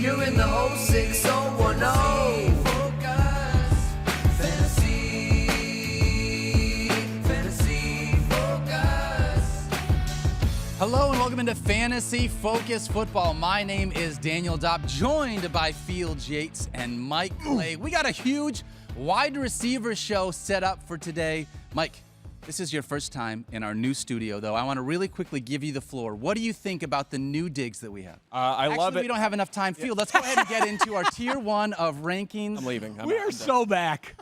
You're in the whole 6010. Focus, fantasy focus. Hello and welcome into Fantasy Focus Football. My name is Daniel Dopp, joined by Fields Yates and Mike Clay. We got a huge wide receiver show set up for today. Mike, this is your first time in our new studio, though. I want to really quickly give you the floor. What do you think about the new digs that we have? I love it. We don't have enough time. Field, let's go ahead and get into our Tier 1 of rankings. I'm leaving. We are so back.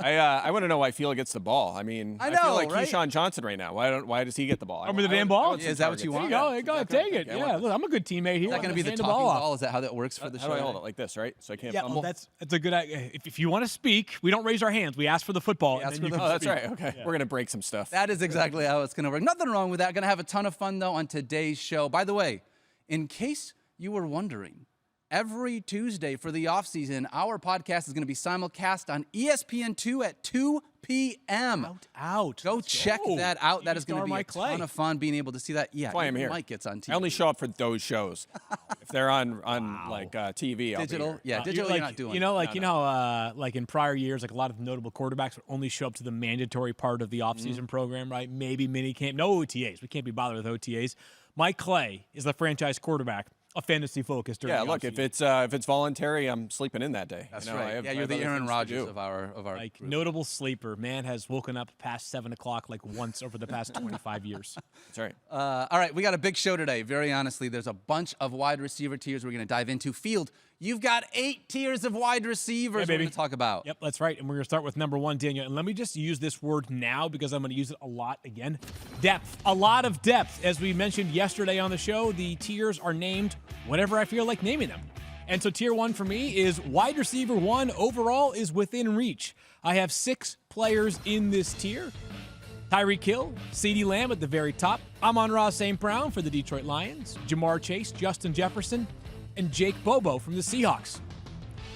I want to know why Field gets the ball. I mean, I feel know, like right? Keyshawn Johnson right now. Why does he get the ball? Remember the damn ball? Is that what you want? There you go. Go ahead, take it. Okay, Yeah, look, I'm a good teammate here. Is that going to be the Hand talking ball off. ball? Is that how that works for the How show? do I hold it? Like this, right? So I can't Yeah, fumble? well, that's a good idea. If you want to speak, we don't raise our hands. We ask for the football. ask And then for you the- can Oh, that's speak. right. Okay. Yeah. We're going to break some stuff. That is exactly how it's going to work. Nothing wrong with that. Going to have a ton of fun, though, on today's show. By the way, in case you were wondering, every Tuesday for the offseason, our podcast is going to be simulcast on ESPN2 at 2 p.m. Out. Go check that out. That is going to be Mike a Clay. ton of fun being able to see that. Yeah, That's why I'm even here. Mike gets on TV. I only show up for those shows. If they're on like TV, I'll be digital. here. Yeah, digital. Like, You're not doing. like in prior years, like a lot of notable quarterbacks would only show up to the mandatory part of the offseason program, right? Maybe minicamp. No OTAs. We can't be bothered with OTAs. Mike Clay is the franchise quarterback of Fantasy Focus during Yeah, the look, offseason. if it's voluntary, I'm sleeping in that day. That's You know, right. I have You're the other Aaron things to Rodgers do. of our Like group. notable sleeper. Man has woken up past 7 o'clock like once over the past 25 years. That's right. All right, we got a big show today. Very honestly, there's a bunch of wide receiver tiers we're going to dive into. Field, you've got 8 tiers of wide receivers we're baby. going to talk about. Yep, that's right. And we're going to start with number 1, Daniel. And let me just use this word now because I'm going to use it a lot again. Depth. A lot of depth. As we mentioned yesterday on the show, the tiers are named whatever I feel like naming them. And so tier 1 for me is wide receiver 1 overall is within reach. I have 6 players in this tier. Tyreek Hill, CeeDee Lamb at the very top. Amon-Ra St. Brown for the Detroit Lions. Jamar Chase, Justin Jefferson, and Jake Bobo from the Seahawks.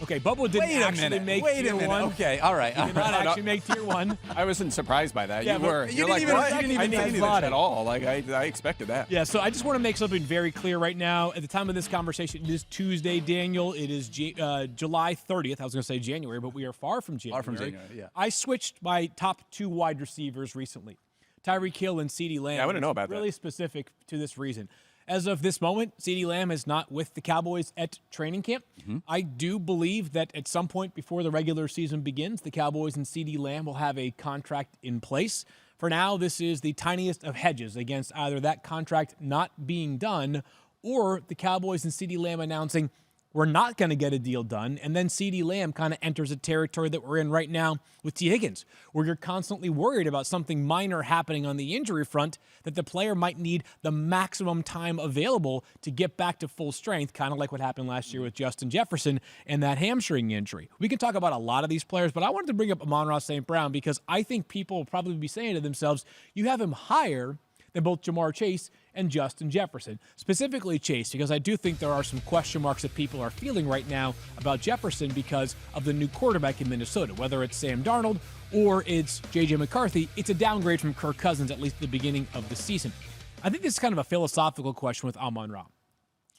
Okay, Bobo didn't actually make tier 1. Okay, all right. He did not actually make tier 1. I wasn't surprised by that. Yeah, You but were. you You're didn't like, even- what? you didn't even I didn't think see about this it. at all. Like I expected that. Yeah, so I just want to make something very clear right now. At the time of this conversation, it is Tuesday, Daniel. It is July 30th. I was going to say January, but we are far from January. Far from January, yeah. I switched my top 2 wide receivers recently, Tyreek Hill and CeeDee Lamb. Yeah, I wanna know about that. Really specific to this reason. As of this moment, CeeDee Lamb is not with the Cowboys at training camp. I do believe that at some point before the regular season begins, the Cowboys and CeeDee Lamb will have a contract in place. For now, this is the tiniest of hedges against either that contract not being done or the Cowboys and CeeDee Lamb announcing we're not going to get a deal done, and then CeeDee Lamb kind of enters a territory that we're in right now with T. Higgins, where you're constantly worried about something minor happening on the injury front, that the player might need the maximum time available to get back to full strength, kind of like what happened last year with Justin Jefferson and that hamstring injury. We can talk about a lot of these players, but I wanted to bring up Amon-Ra St. Brown because I think people will probably be saying to themselves, you have him higher than both Jamar Chase and Justin Jefferson. Specifically Chase, because I do think there are some question marks that people are feeling right now about Jefferson because of the new quarterback in Minnesota. Whether it's Sam Darnold or it's J.J. McCarthy, it's a downgrade from Kirk Cousins, at least at the beginning of the season. I think this is kind of a philosophical question with Amon-Ra.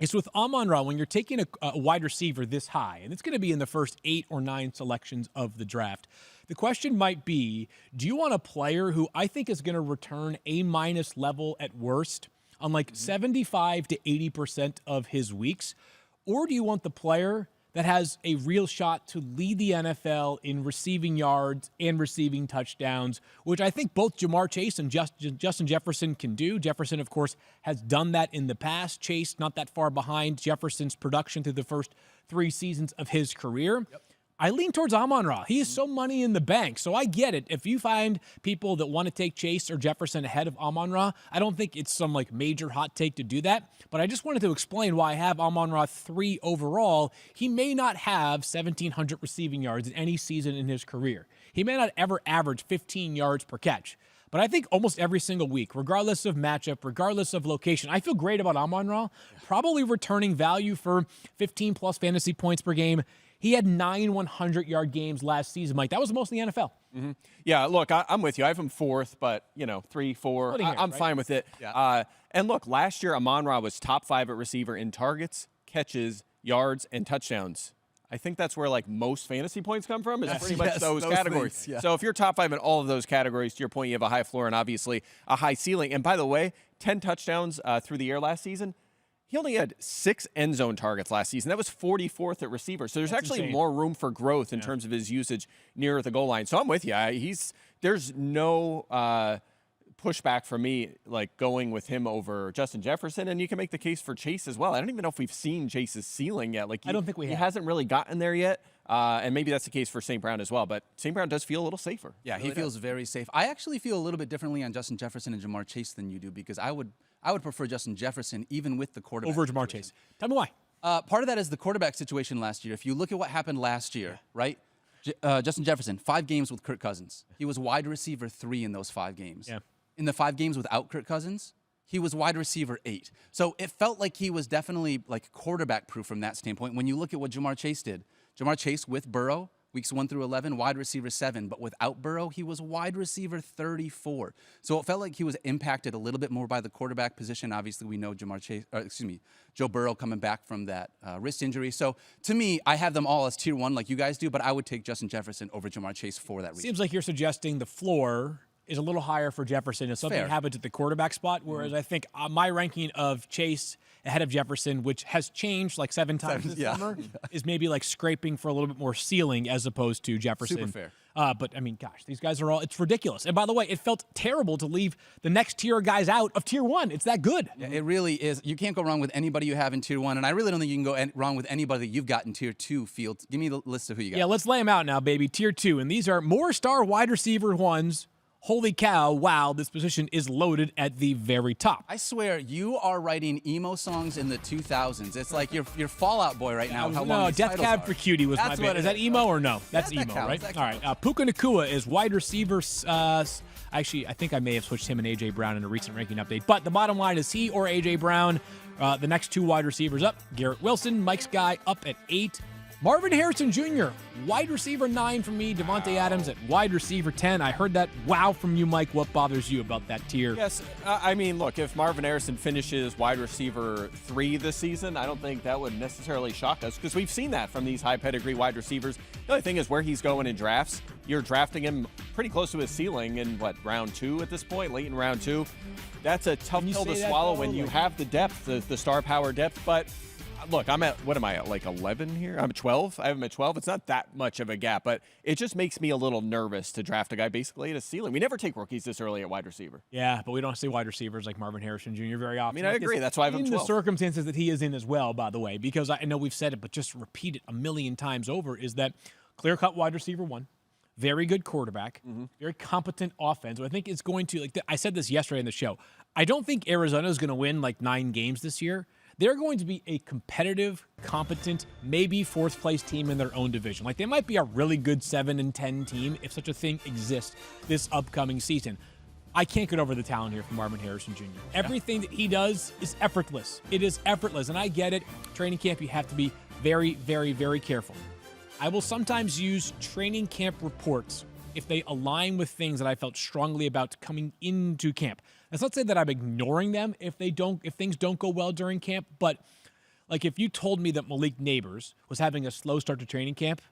It's with Amon-Ra, when you're taking a wide receiver this high, and it's going to be in the first 8 or 9 selections of the draft, the question might be, do you want a player who I think is going to return A- level at worst on like 75 to 80% of his weeks? Or do you want the player that has a real shot to lead the NFL in receiving yards and receiving touchdowns, which I think both Jamar Chase and Justin Jefferson can do. Jefferson, of course, has done that in the past. Chase, not that far behind Jefferson's production through the first 3 seasons of his career. Yep. I lean towards Amon-Ra. He is so money in the bank. So I get it. If you find people that want to take Chase or Jefferson ahead of Amon-Ra, I don't think it's some like major hot take to do that. But I just wanted to explain why I have Amon-Ra 3 overall. He may not have 1,700 receiving yards in any season in his career. He may not ever average 15 yards per catch. But I think almost every single week, regardless of matchup, regardless of location, I feel great about Amon-Ra, probably returning value for 15-plus fantasy points per game. He had 9 100-yard games last season, Mike. That was the most in the NFL. Mm-hmm. Yeah, look, I'm with you. I have him 4th, but, 3, 4. I'm fine with it. Yeah. And look, last year, Amon-Ra was top 5 at receiver in targets, catches, yards, and touchdowns. I think that's where like most fantasy points come from. Is Yes, pretty much yes, those those categories. things, yeah. So if you're top 5 in all of those categories, to your point, you have a high floor and obviously a high ceiling. And by the way, 10 touchdowns through the air last season. He only had 6 end zone targets last season. That was 44th at receiver. So there's actually insane. more room for growth in terms of his usage near the goal line. So I'm with you. There's no pushback for me, like going with him over Justin Jefferson, and you can make the case for Chase as well. I don't even know if we've seen Chase's ceiling yet. Like I don't think we he have. hasn't really gotten there yet, and maybe that's the case for St. Brown as well. But St. Brown does feel a little safer. Yeah, he feels very safe. I actually feel a little bit differently on Justin Jefferson and Jamar Chase than you do because I would prefer Justin Jefferson even with the quarterback Over Jamar situation. Chase. Tell me why. Part of that is the quarterback situation last year. If you look at what happened last year, right? Justin Jefferson, 5 games with Kirk Cousins. He was wide receiver 3 in those 5 games. Yeah. In the 5 games without Kirk Cousins, he was wide receiver 8. So it felt like he was definitely like quarterback proof from that standpoint. When you look at what Jamar Chase did, Jamar Chase with Burrow, weeks 1 through 11, wide receiver 7, but without Burrow, he was wide receiver 34. So it felt like he was impacted a little bit more by the quarterback position. Obviously, we know Joe Burrow coming back from that wrist injury. So to me, I have them all as tier 1 like you guys do, but I would take Justin Jefferson over Jamar Chase for that reason. Seems like you're suggesting the floor is a little higher for Jefferson if something Fair. happens at the quarterback spot, whereas I think my ranking of Chase ahead of Jefferson, which has changed like 7 times this summer, is maybe like scraping for a little bit more ceiling as opposed to Jefferson. Super fair. But, I mean, gosh, these guys are it's ridiculous. And by the way, it felt terrible to leave the next tier of guys out of tier 1. It's that good. Yeah, it really is. You can't go wrong with anybody you have in tier 1, and I really don't think you can go wrong with anybody you've got in tier 2 field. Give me the list of who you got. Yeah, let's lay them out now, baby. Tier 2. And these are more star wide receiver 1s. Holy cow, wow, this position is loaded at the very top. I swear, you are writing emo songs in the 2000s. It's like you're Fall Out Boy right now. How long No, these Death titles Cab are. for Cutie was That's my what band. it Is that is. emo or no? That's that emo, counts, right? that All right. Puka Nacua is wide receiver. Actually, I think I may have switched him and A.J. Brown in a recent ranking update. But the bottom line is he or A.J. Brown. The next 2 wide receivers up. Garrett Wilson, Mike's guy, up at 8. Marvin Harrison Jr., wide receiver 9 for me. Devontae Adams at wide receiver 10. I heard that wow from you, Mike. What bothers you about that tier? Yes, I mean, look, if Marvin Harrison finishes wide receiver 3 this season, I don't think that would necessarily shock us because we've seen that from these high pedigree wide receivers. The only thing is where he's going in drafts. You're drafting him pretty close to his ceiling in, round 2 at this point, late in round 2. That's a tough pill to swallow when you have the depth, the star power depth, but look, what am I at, like 11 here? I'm at 12. I have him at 12. It's not that much of a gap, but it just makes me a little nervous to draft a guy basically at a ceiling. We never take rookies this early at wide receiver. Yeah, but we don't see wide receivers like Marvin Harrison Jr. very often. I mean, I agree. That's why I have him in 12. the circumstances that he is in as well, by the way, because I know we've said it, but just repeat it a million times over, is that clear-cut wide receiver 1, very good quarterback, very competent offense. I think it's going to, I said this yesterday in the show, I don't think Arizona is going to win 9 games this year. They're going to be a competitive, competent, maybe 4th place team in their own division. They might be a really good 7-10 team if such a thing exists this upcoming season. I can't get over the talent here from Marvin Harrison Jr. Everything that he does is effortless. It is effortless, and I get it. Training camp, you have to be very, very, very careful. I will sometimes use training camp reports if they align with things that I felt strongly about coming into camp. That's not to say that I'm ignoring them if things don't go well during camp, but if you told me that Malik Neighbors was having a slow start to training camp,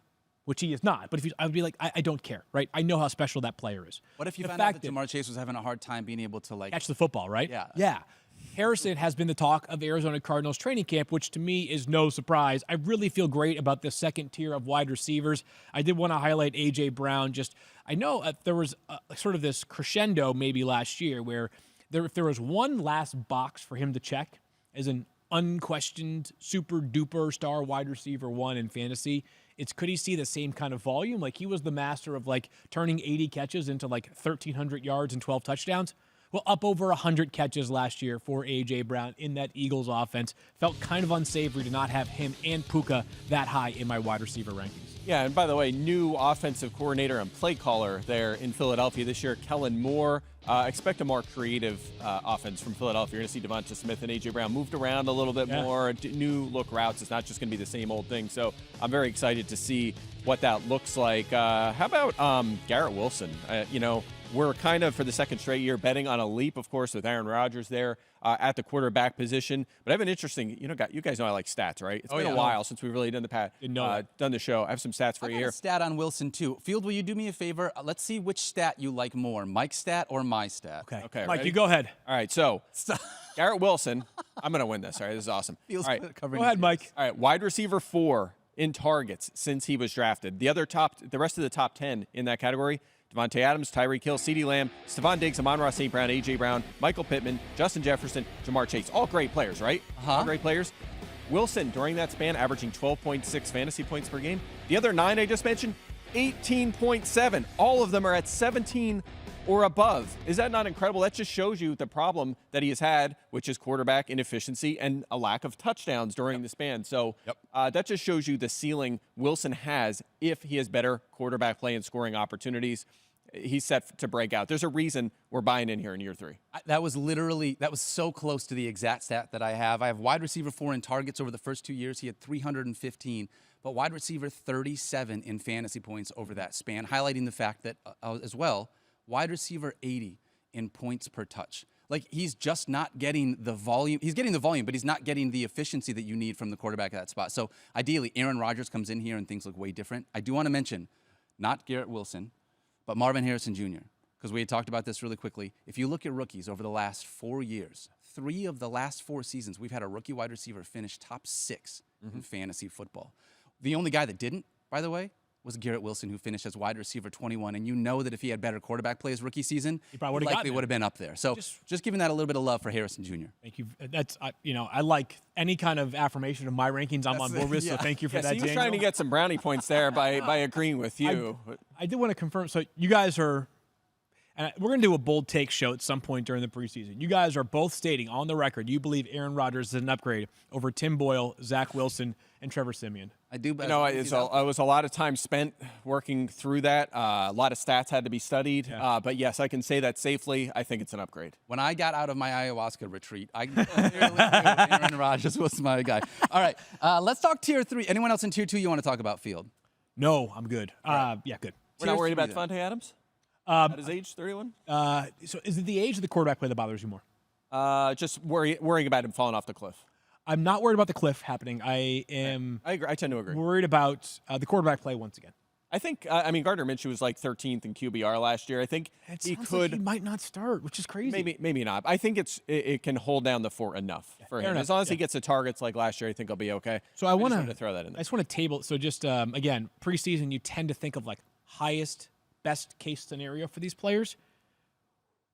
which he is not, but I would be like, I don't care, right? I know how special that player is. What if you found out that Jamar Chase was having a hard time being able to catch the football, right? Yeah. Yeah. Harrison has been the talk of Arizona Cardinals training camp, which to me is no surprise. I really feel great about the second tier of wide receivers. I did want to highlight A.J. Brown. I know there was sort of this crescendo maybe last year where if there was one last box for him to check as an unquestioned super duper star wide receiver 1 in fantasy, it's could he see the same kind of volume? He was the master of turning 80 catches into 1,300 yards and 12 touchdowns. Well, up over 100 catches last year for A.J. Brown in that Eagles offense. Felt kind of unsavory to not have him and Puka that high in my wide receiver rankings. Yeah, and by the way, new offensive coordinator and play caller there in Philadelphia this year, Kellen Moore. Expect a more creative offense from Philadelphia. You're going to see Devonta Smith and A.J. Brown moved around a little bit more, new look routes. It's not just going to be the same old thing. So I'm very excited to see what that looks like. How about Garrett Wilson? we're kind of, for the second straight year, betting on a leap, of course, with Aaron Rodgers there at the quarterback position. But I have an interesting, you guys know I like stats, right? It's been a while since we've really done the show. I have some stats for you here. A stat on Wilson, too. Field, will you do me a favor? Let's see which stat you like more, Mike's stat or my stat. Okay, Mike, ready? you go ahead. All right, so Garrett Wilson, I'm going to win this. All right, this is awesome. All right, go ahead, Mike. All right, wide receiver 4 in targets since he was drafted. The rest of the top 10 in that category: Devontae Adams, Tyreek Hill, CeeDee Lamb, Stephon Diggs, Amon-Ra St. Brown, A.J. Brown, Michael Pittman, Justin Jefferson, Jamar Chase. All great players, right? All great players. Wilson, during that span, averaging 12.6 fantasy points per game. The other 9 I just mentioned, 18.7. All of them are at 17 or above. Is that not incredible? That just shows you the problem that he has had, which is quarterback inefficiency and a lack of touchdowns during the span. So that just shows you the ceiling Wilson has if he has better quarterback play and scoring opportunities. He's set to break out. There's a reason we're buying in here in year 3. That was so close to the exact stat that I have. I have wide receiver 4 in targets over the first 2 years. He had 315, but wide receiver 37 in fantasy points over that span, highlighting the fact that as well, wide receiver 80 in points per touch. Like, he's just not getting the volume. He's getting the volume, but he's not getting the efficiency that you need from the quarterback at that spot. So ideally, Aaron Rodgers comes in here and things look way different. I do want to mention, not Garrett Wilson, but Marvin Harrison Jr., because we had talked about this really quickly. If you look at rookies over the last 4 years, 3 of the last 4 seasons, we've had a rookie wide receiver finish top 6 in fantasy football. The only guy that didn't, by the way, was Garrett Wilson, who finished as wide receiver 21. And you know that if he had better quarterback play his rookie season, he probably likely would have been up there. So just giving that a little bit of love for Harrison Jr. Thank you. That's I like any kind of affirmation of my rankings. I'm on board with. So thank you for that. So he was trying to get some brownie points there by agreeing with you. I did want to confirm. So you guys are. And we're going to do a bold take show at some point during the preseason. You guys are both stating on the record you believe Aaron Rodgers is an upgrade over Tim Boyle, Zach Wilson, and Trevor Siemian. I do. But it was a lot of time spent working through that. A lot of stats had to be studied. Yeah. But yes, I can say that safely. I think it's an upgrade. When I got out of my ayahuasca retreat, I clearly knew Aaron Rodgers was my guy. All right, let's talk tier 3. Anyone else in tier 2 you want to talk about, Field? No, I'm good. Yeah, good. We're not worried about Devontae Adams? At his age, 31? So is it the age of the quarterback play that bothers you more? Just worrying about him falling off the cliff. I'm not worried about the cliff happening. I am. I agree. I tend to agree. Worried about the quarterback play once again. I think. Gardner Minshew was like 13th in QBR last year. I think he could. Like he might not start, which is crazy. Maybe not. I think it can hold down the fort enough for him. As long as he gets the targets like last year, I think he'll be okay. So I want to throw that in there. I just want to table. So just again, preseason, you tend to think of like highest, best case scenario for these players.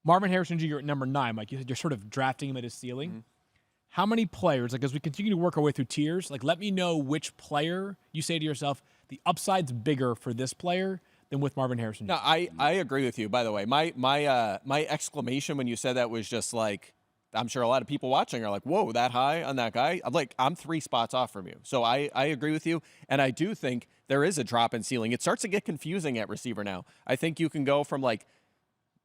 Marvin Harrison Jr. at number 9, Mike, you said you're sort of drafting him at his ceiling. Mm-hmm. How many players, like as we continue to work our way through tiers, like let me know which player you say to yourself, the upside's bigger for this player than with Marvin Harrison Jr. No, I agree with you, by the way. My exclamation when you said that was just like, I'm sure a lot of people watching are like, whoa, that high on that guy? I'm 3 spots off from you. So I agree with you, and I do think there is a drop in ceiling. It starts to get confusing at receiver now. I think you can go from like,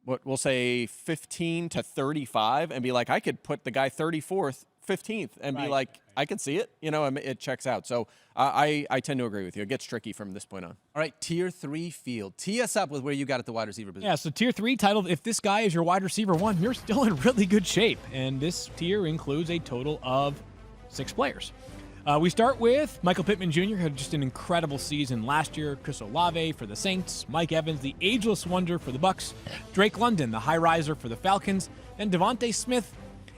what we'll say 15 to 35 and be like, I could put the guy 34th, 15th and be like, I can see it, it checks out. So I tend to agree with you. It gets tricky from this point on. All right, tier 3 Field. Tee us up with where you got at the wide receiver position. Yeah, so tier 3 titled, if this guy is your wide receiver 1, you're still in really good shape. And this tier includes a total of 6 players. We start with Michael Pittman Jr., who had just an incredible season last year. Chris Olave for the Saints. Mike Evans, the ageless wonder for the Bucks. Drake London, the high riser for the Falcons. And Devontae Smith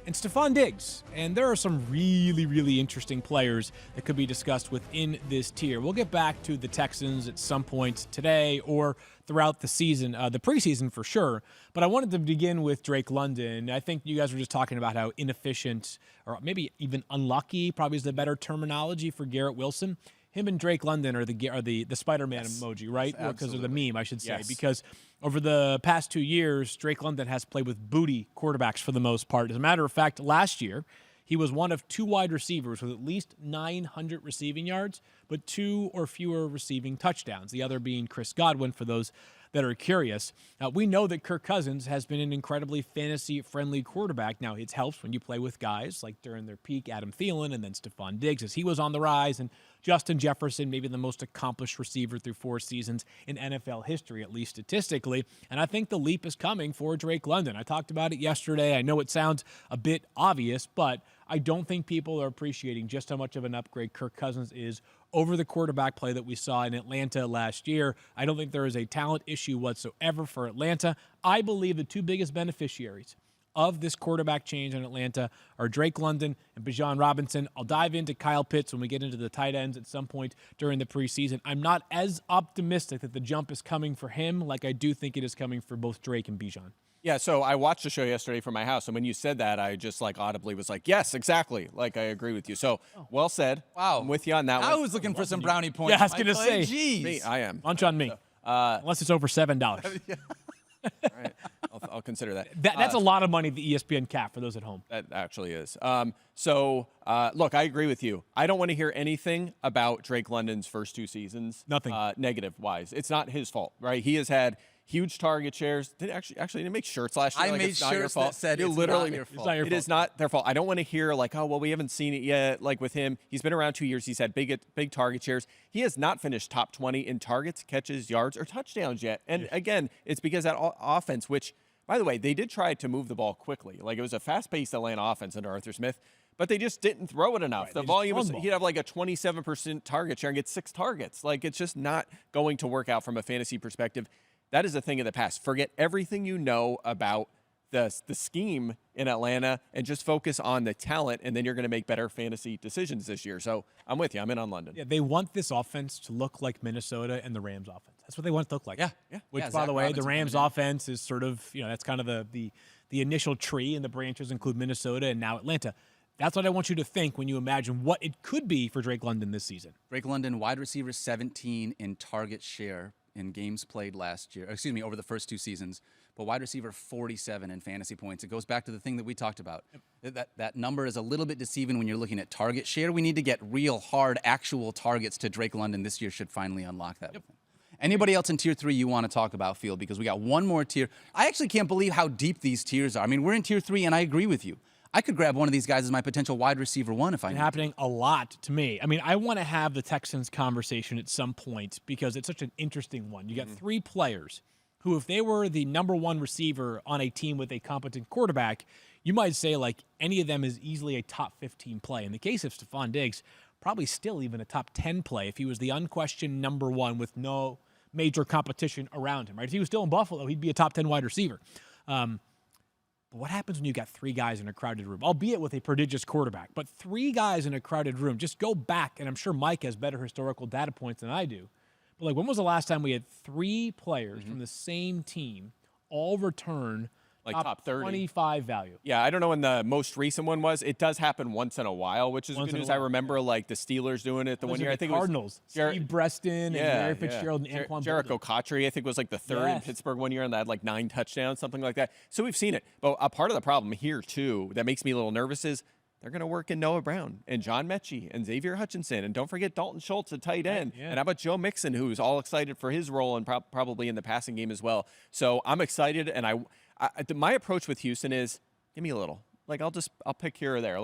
and Stephon Diggs. And there are some really, really interesting players that could be discussed within this tier. We'll get back to the Texans at some point today or throughout the season, the preseason for sure. But I wanted to begin with Drake London. I think you guys were just talking about how inefficient or maybe even unlucky probably is the better terminology for Garrett Wilson. Him and Drake London are the Spider-Man emoji, right? Because of the meme, I should say. Yes. Because over the past 2 years, Drake London has played with booty quarterbacks for the most part. As a matter of fact, last year, he was one of 2 wide receivers with at least 900 receiving yards, but 2 or fewer receiving touchdowns. The other being Chris Godwin for those that are curious. We know that Kirk Cousins has been an incredibly fantasy-friendly quarterback. Now, it helps when you play with guys like during their peak, Adam Thielen and then Stephon Diggs as he was on the rise, and Justin Jefferson, maybe the most accomplished receiver through 4 seasons in NFL history, at least statistically. And I think the leap is coming for Drake London. I talked about it yesterday. I know it sounds a bit obvious, but I don't think people are appreciating just how much of an upgrade Kirk Cousins is over the quarterback play that we saw in Atlanta last year. I don't think there is a talent issue whatsoever for Atlanta. I believe the 2 biggest beneficiaries of this quarterback change in Atlanta are Drake London and Bijan Robinson. I'll dive into Kyle Pitts when we get into the tight ends at some point during the preseason. I'm not as optimistic that the jump is coming for him like I do think it is coming for both Drake and Bijan. Yeah, so I watched the show yesterday from my house, and when you said that, I just audibly was like, yes, exactly. I agree with you. So, well said. Wow. I'm with you on that one. I was looking for some brownie points. Yeah, I was going to say. Jeez. I am. Lunch on me. Unless it's over $7. All right. I'll consider that. That's a lot of money, the ESPN cap, for those at home. That actually is. Look, I agree with you. I don't want to hear anything about Drake London's first 2 seasons. Nothing. Negative-wise. It's not his fault, right? He has had huge target shares. Didn't make shirts last year. I made it's not your shirts fault. that said You it's literally, not your fault. It's not your It fault. is not their fault. I don't want to hear we haven't seen it yet. With him, he's been around 2 years. He's had big target shares. He has not finished top 20 in targets, catches, yards, or touchdowns yet. And again, it's because that offense, which, by the way, they did try to move the ball quickly. It was a fast-paced Atlanta offense under Arthur Smith, but they just didn't throw it enough. Right, the volume was, he'd have a 27% target share and get 6 targets. It's just not going to work out from a fantasy perspective. That is a thing of the past. Forget everything you know about the scheme in Atlanta and just focus on the talent, and then you're going to make better fantasy decisions this year. So I'm with you. I'm in on London. Yeah, they want this offense to look like Minnesota and the Rams offense. That's what they want it to look like. Yeah. Which, Yeah, by Zach the way, Robinson the Rams coming in. offense is sort of, that's kind of the initial tree, and the branches include Minnesota and now Atlanta. That's what I want you to think when you imagine what it could be for Drake London this season. Drake London, wide receiver 17 in target share in games played over the first 2 seasons, but wide receiver 47 in fantasy points. It goes back to the thing that we talked about. That number is a little bit deceiving when you're looking at target share. We need to get real hard actual targets to Drake London this year should finally unlock that. Yep. Anybody else in tier 3 you want to talk about, Field? Because we got one more tier. I actually can't believe how deep these tiers are. I mean, we're in tier 3, and I agree with you. I could grab one of these guys as my potential wide receiver 1 if I need It's happening a lot to me. I mean, I want to have the Texans conversation at some point because it's such an interesting one. You got 3 players who, if they were the number 1 receiver on a team with a competent quarterback, you might say any of them is easily a top 15 play. In the case of Stephon Diggs, probably still even a top 10 play if he was the unquestioned number 1 with no major competition around him, right? If he was still in Buffalo, he'd be a top 10 wide receiver. But what happens when you got 3 guys in a crowded room, albeit with a prodigious quarterback, but 3 guys in a crowded room? Just go back, and I'm sure Mike has better historical data points than I do. But when was the last time we had 3 players from the same team all return top 30. 25 value? Yeah, I don't know when the most recent one was. It does happen once in a while, which is Once good in a news. I while, remember the Steelers doing it the one year. I think Cardinals. it was Steve Breston and Larry Fitzgerald and Anquan Jericho Bolden. Cotchery, I think, was the 3rd in Yes. Pittsburgh one year, and they had 9 touchdowns, something like that. So we've seen it. But a part of the problem here, too, that makes me a little nervous is they're going to work in Noah Brown and John Mechie and Xavier Hutchinson. And don't forget Dalton Schultz at tight end. Yeah. And how about Joe Mixon, who's all excited for his role and probably in the passing game as well. So I'm excited, and my approach with Houston is give me a little. I'll pick here or there.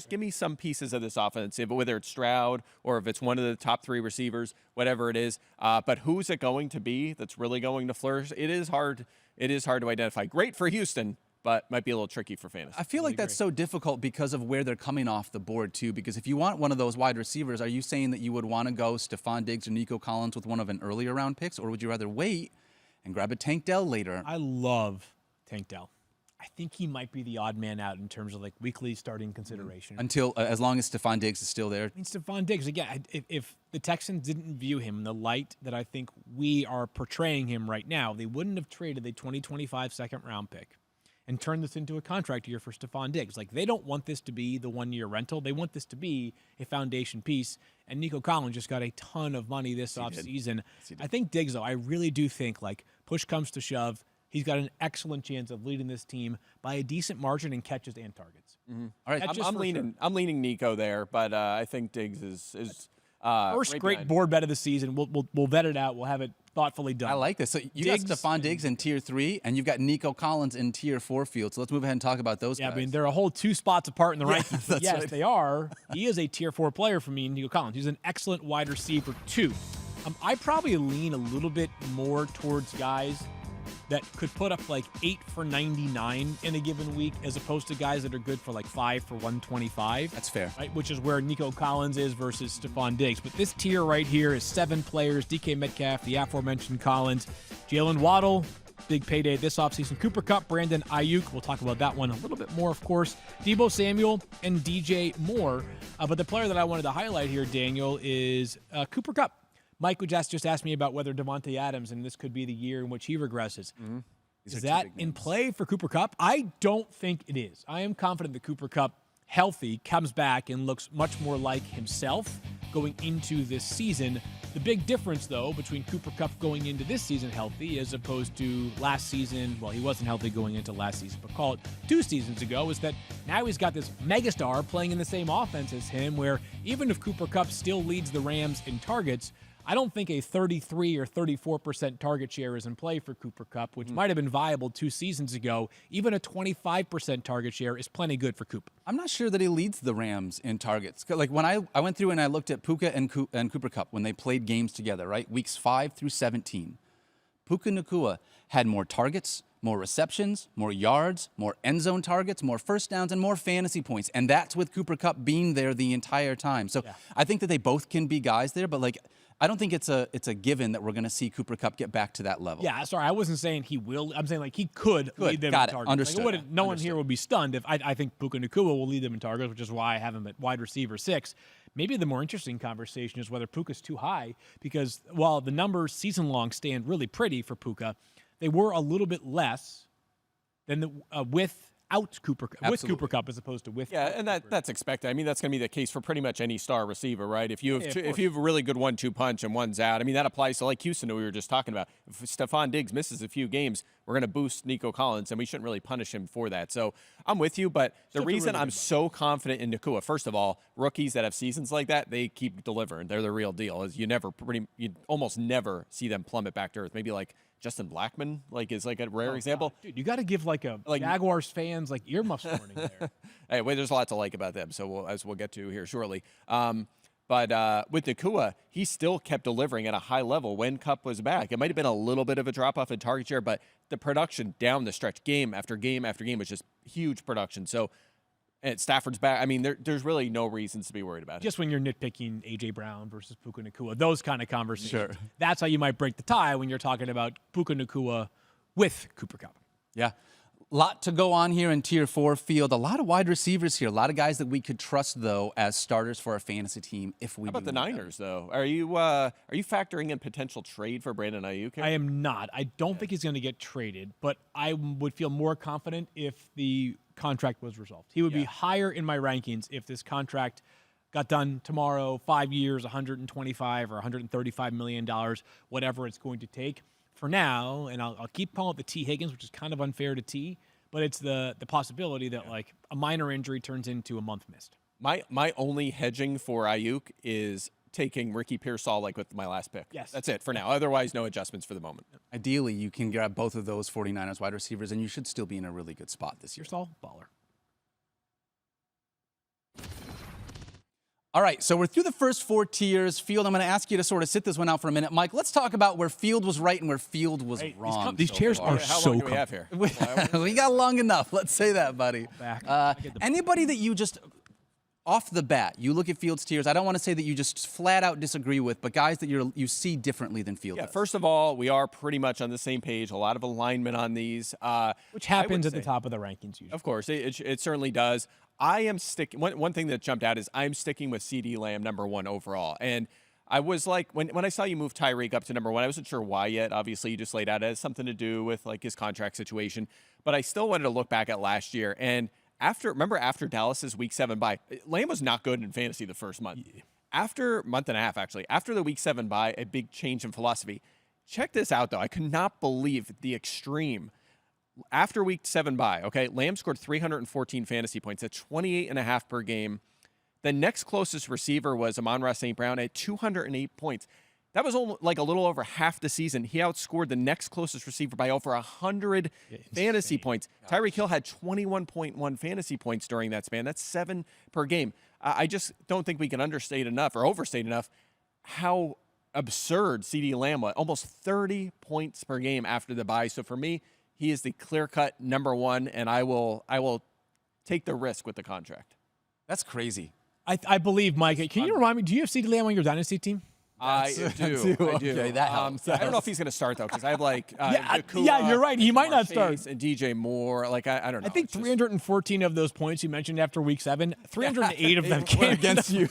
Give me some pieces of this offense, whether it's Stroud or if it's one of the top 3 receivers, whatever it is. But who's it going to be that's really going to flourish? It is hard to identify. Great for Houston, but might be a little tricky for fantasy. I feel like that's so difficult because of where they're coming off the board, too. Because if you want one of those wide receivers, are you saying that you would want to go Stephon Diggs or Nico Collins with one of an earlier round picks, or would you rather wait and grab a Tank Dell later? I love Tank Dell. I think he might be the odd man out in terms of weekly starting consideration. Until as long as Stephon Diggs is still there. I mean, Stephon Diggs, again, if the Texans didn't view him in the light that I think we are portraying him right now, they wouldn't have traded the 2025 second-round pick and turned this into a contract year for Stephon Diggs. They don't want this to be the one-year rental. They want this to be a foundation piece. And Nico Collins just got a ton of money this offseason. I think Diggs, though, I really do think, push comes to shove, he's got an excellent chance of leading this team by a decent margin in catches and targets. All right, I'm leaning Nico there, but I think Diggs is First right great behind. board bet of the season. We'll vet it out. We'll have it thoughtfully done. I like this. So you Diggs got Stephon Diggs in tier 3, and you've got Nico Collins in tier 4 field. So let's move ahead and talk about those Yeah, guys. I mean, they're a whole 2 spots apart in the rankings. But that's yes, right. they are. He is a tier 4 player for me, Nico Collins. He's an excellent wide receiver, too. I probably lean a little bit more towards guys that could put up like 8 for 99 in a given week as opposed to guys that are good for like 5 for 125. That's fair. Right, which is where Nico Collins is versus Stephon Diggs. But this tier right here is 7 players: DK Metcalf, the aforementioned Collins, Jalen Waddle, big payday this offseason, Cooper Kupp, Brandon Ayuk. We'll talk about that one a little bit more, of course. Deebo Samuel and DJ Moore. But the player that I wanted to highlight here, Daniel, is Cooper Kupp. Mike just asked me about whether Devontae Adams, and this could be the year in which he regresses. Is that in play for Cooper Kupp? I don't think it is. I am confident that Cooper Kupp, healthy, comes back and looks much more like himself going into this season. The big difference, though, between Cooper Kupp going into this season healthy as opposed to last season, well, he wasn't healthy going into last season, but call it 2 seasons ago, is that now he's got this megastar playing in the same offense as him, where even if Cooper Kupp still leads the Rams in targets, I don't think a 33 or 34% target share is in play for Cooper Kupp, which might have been viable 2 seasons ago. Even a 25% target share is plenty good for Coop. I'm not sure that he leads the Rams in targets. Like when I went through and I looked at Puka and Cooper Kupp when they played games together, right? Weeks 5 through 17. Puka Nacua had more targets, more receptions, more yards, more end zone targets, more first downs, and more fantasy points. And that's with Cooper Kupp being there the entire time. So I think that they both can be guys there, but like, I don't think it's a given that we're going to see Cooper Kupp get back to that level. Yeah, sorry, I wasn't saying he will. I'm saying like he could lead them Got in it. targets. Understood. Like, no one here would be stunned if I think Puka Nacua will lead them in targets, which is why I have him at wide receiver 6. Maybe the more interesting conversation is whether Puka's too high, because while the numbers season long stand really pretty for Puka, they were a little bit less than without Cooper Kupp as opposed to with. Yeah, and that's expected. I mean, that's going to be the case for pretty much any star receiver, right? If you have a really good 1-2 punch and one's out, I mean, that applies to like Houston that we were just talking about. If Stephon Diggs misses a few games, we're going to boost Nico Collins, and we shouldn't really punish him for that. So I'm with you, but the reason I'm so confident in Nacua, first of all, rookies that have seasons like that, they keep delivering. They're the real deal. As you almost never see them plummet back to earth. Maybe like Justin Blackman, is like a rare example. God. Dude, you got to give like Jaguars fans like earmuffs warning there. Hey, wait, there's a lot to like about them, so as we'll get to here shortly. But with Nacua, he still kept delivering at a high level when Kupp was back. It might have been a little bit of a drop-off in target share, but the production down the stretch, game after game after game, was just huge production. So, and Stafford's back. I mean, there's really no reasons to be worried about it. Just when you're nitpicking A.J. Brown versus Puka Nacua, those kind of conversations. Sure. That's how you might break the tie when you're talking about Puka Nacua with Cooper Kupp. Yeah. Lot to go on here in tier 4 field. A lot of wide receivers here. A lot of guys that we could trust, though, as starters for our fantasy team if we How about the need them. Niners, though? Are you factoring in potential trade for Brandon Ayuk here? I am not. I don't think he's going to get traded, but I would feel more confident if the contract was resolved. He would be higher in my rankings if this contract got done tomorrow, 5 years, $125 or $135 million, whatever it's going to take. For now, and I'll keep calling it the T. Higgins, which is kind of unfair to T, but it's the possibility that like a minor injury turns into a month missed. My only hedging for Ayuk is taking Ricky Pearsall with my last pick. Yes. That's it for now. Otherwise, no adjustments for the moment. Ideally, you can grab both of those 49ers wide receivers, and you should still be in a really good spot this year. Pearsall, baller. All right, so we're through the first 4 tiers. Field, I'm going to ask you to sort of sit this one out for a minute. Mike, let's talk about where Field was right and where Field was wrong. These chairs are How so long do we comfortable. have here? We got long enough. Let's say that, buddy. Back. Anybody that you just, off the bat, you look at Field's tiers, I don't want to say that you just flat out disagree with, but guys that you see differently than Field does. First of all, we are pretty much on the same page. A lot of alignment on these. Which happens at the top of the rankings usually. Of course, it certainly does. I am sticking. One thing that jumped out is I'm sticking with CeeDee Lamb #1 overall. And I was like, when I saw you move Tyreek up to #1, I wasn't sure why yet. Obviously, you just laid out it has something to do with his contract situation. But I still wanted to look back at last year. And after Dallas's Week 7 bye, Lamb was not good in fantasy the first month. Yeah. After month and a half, actually, after the Week 7 bye, a big change in philosophy. Check this out, though. I could not believe the extreme. After Week 7 bye, Lamb scored 314 fantasy points at 28.5 per game. The next closest receiver was Amon-Ra St. Brown at 208 points. That was only like a little over half the season. He outscored the next closest receiver by over 100 fantasy points. Tyreek Hill had 21.1 fantasy points during that span. That's 7 per game. I just don't think we can understate enough or overstate enough how absurd CeeDee Lamb was. Almost 30 points per game after the bye. So for me, he is the clear-cut number one, and I will take the risk with the contract. That's crazy. I believe, Mike. Can you remind me, do you have CeeDee Lamb on your dynasty team? I do. Okay, that helps. I don't know if he's going to start, though, because I have Nacua, yeah, you're right. He might not Chase, start. And DJ Moore. I don't know. I think 314 of those points you mentioned after week 7, 308 of them came against you.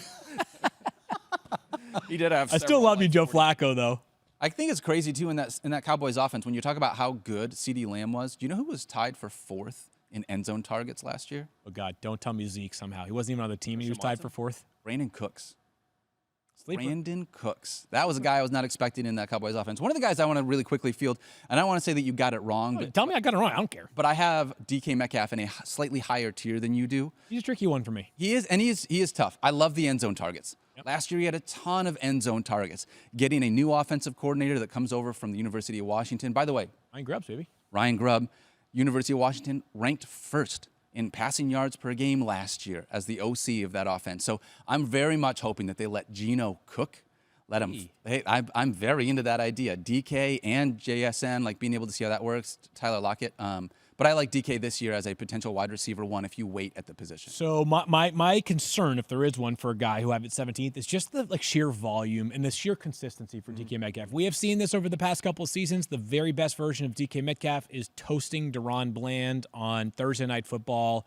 He did have I still love you, Joe Flacco, though. I think it's crazy, too, in that Cowboys offense. When you talk about how good CeeDee Lamb was, do you know who was tied for 4th in end zone targets last year? Oh, God, don't tell me Zeke somehow. He wasn't even on the team. He was tied for 4th. Brandon Cooks. Sleeper. Brandon Cooks. That was a guy I was not expecting in that Cowboys offense. One of the guys I want to really quickly field, and I don't want to say that you got it wrong. Tell me I got it wrong. I don't care. But I have DK Metcalf in a slightly higher tier than you do. He's a tricky one for me. He is, and he is tough. I love the end zone targets. Yep. Last year, he had a ton of end zone targets. Getting a new offensive coordinator that comes over from the University of Washington. By the way, Ryan Grubbs, baby. Ryan Grubb, University of Washington, ranked 1st in passing yards per game last year as the OC of that offense. So I'm very much hoping that they let Geno cook. Let him. Hey, I'm very into that idea. DK and JSN, like being able to see how that works. Tyler Lockett. But I like DK this year as a potential wide receiver 1 if you wait at the position. So my concern, if there is one for a guy who I have at 17th, is just the sheer volume and the sheer consistency for DK Metcalf. We have seen this over the past couple of seasons. The very best version of DK Metcalf is toasting Deron Bland on Thursday Night Football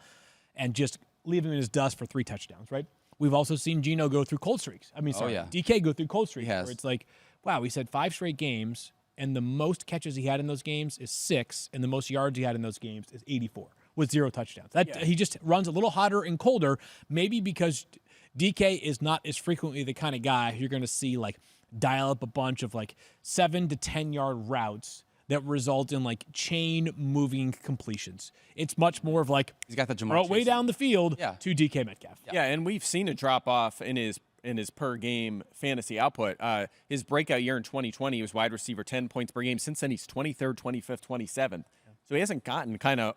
and just leaving him in his dust for 3 touchdowns, right? We've also seen Geno go through cold streaks. DK go through cold streaks. Where it's like, wow, we said 5 straight games, and the most catches he had in those games is 6, and the most yards he had in those games is 84 with 0 touchdowns. He just runs a little hotter and colder, maybe because DK is not as frequently the kind of guy you're going to see like dial up a bunch of like 7 to 10 yard routes that result in like chain moving completions. It's much more of like he's got the Jamar throw it way down the field to DK Metcalf. Yeah, and we've seen a drop off in his per game fantasy output. His breakout year in 2020 he was wide receiver 10 points per game. Since then he's 23rd, 25th, 27th. So he hasn't gotten kind of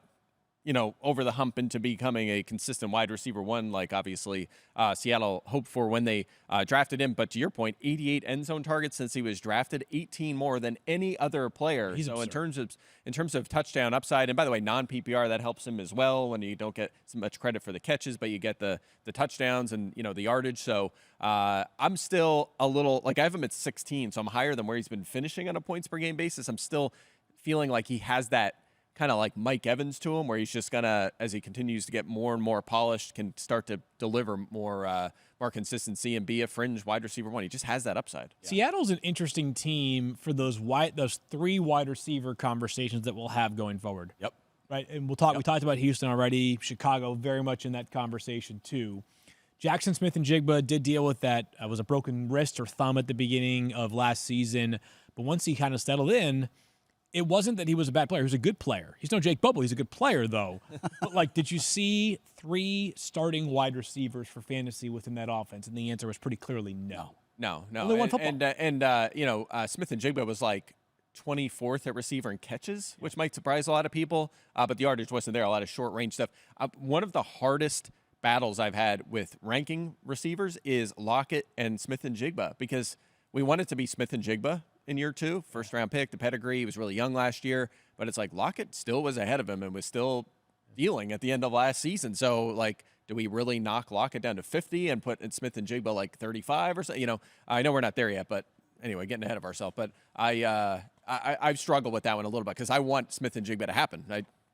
over the hump into becoming a consistent wide receiver 1, like obviously Seattle hoped for when they drafted him. But to your point, 88 end zone targets since he was drafted, 18 more than any other player. He's so absurd. in terms of touchdown upside, and by the way, non-PPR, that helps him as well when you don't get so much credit for the catches, but you get the touchdowns and the yardage. So I'm still a little I have him at 16, so I'm higher than where he's been finishing on a points per game basis. I'm still feeling like he has that kind of like Mike Evans to him, where he's just gonna, as he continues to get more and more polished, can start to deliver more consistency and be a fringe wide receiver 1. He just has that upside. Yeah. Seattle's an interesting team for those 3 wide receiver conversations that we'll have going forward. Yep. Right, and we'll talk. Yep. We talked about Houston already. Chicago very much in that conversation too. Jackson Smith-Njigba did deal with that. Was a broken wrist or thumb at the beginning of last season, but once he kind of settled in, it wasn't that he was a bad player. He was a good player. He's no Jake Bubble. He's a good player, though. But, did you see 3 starting wide receivers for fantasy within that offense? And the answer was pretty clearly no. No. Only one football. Smith-Njigba was 24th at receiver in catches, which might surprise a lot of people. But the yardage wasn't there. A lot of short range stuff. One of the hardest battles I've had with ranking receivers is Lockett and Smith-Njigba, because we want it to be Smith-Njigba in year 2, first round pick, the pedigree. He was really young last year, but it's like Lockett still was ahead of him and was still dealing at the end of last season. So do we really knock Lockett down to 50 and put Smith-Njigba 35 or so? I know we're not there yet, but anyway, getting ahead of ourselves. But I've struggled with that one a little bit because I want Smith-Njigba to happen.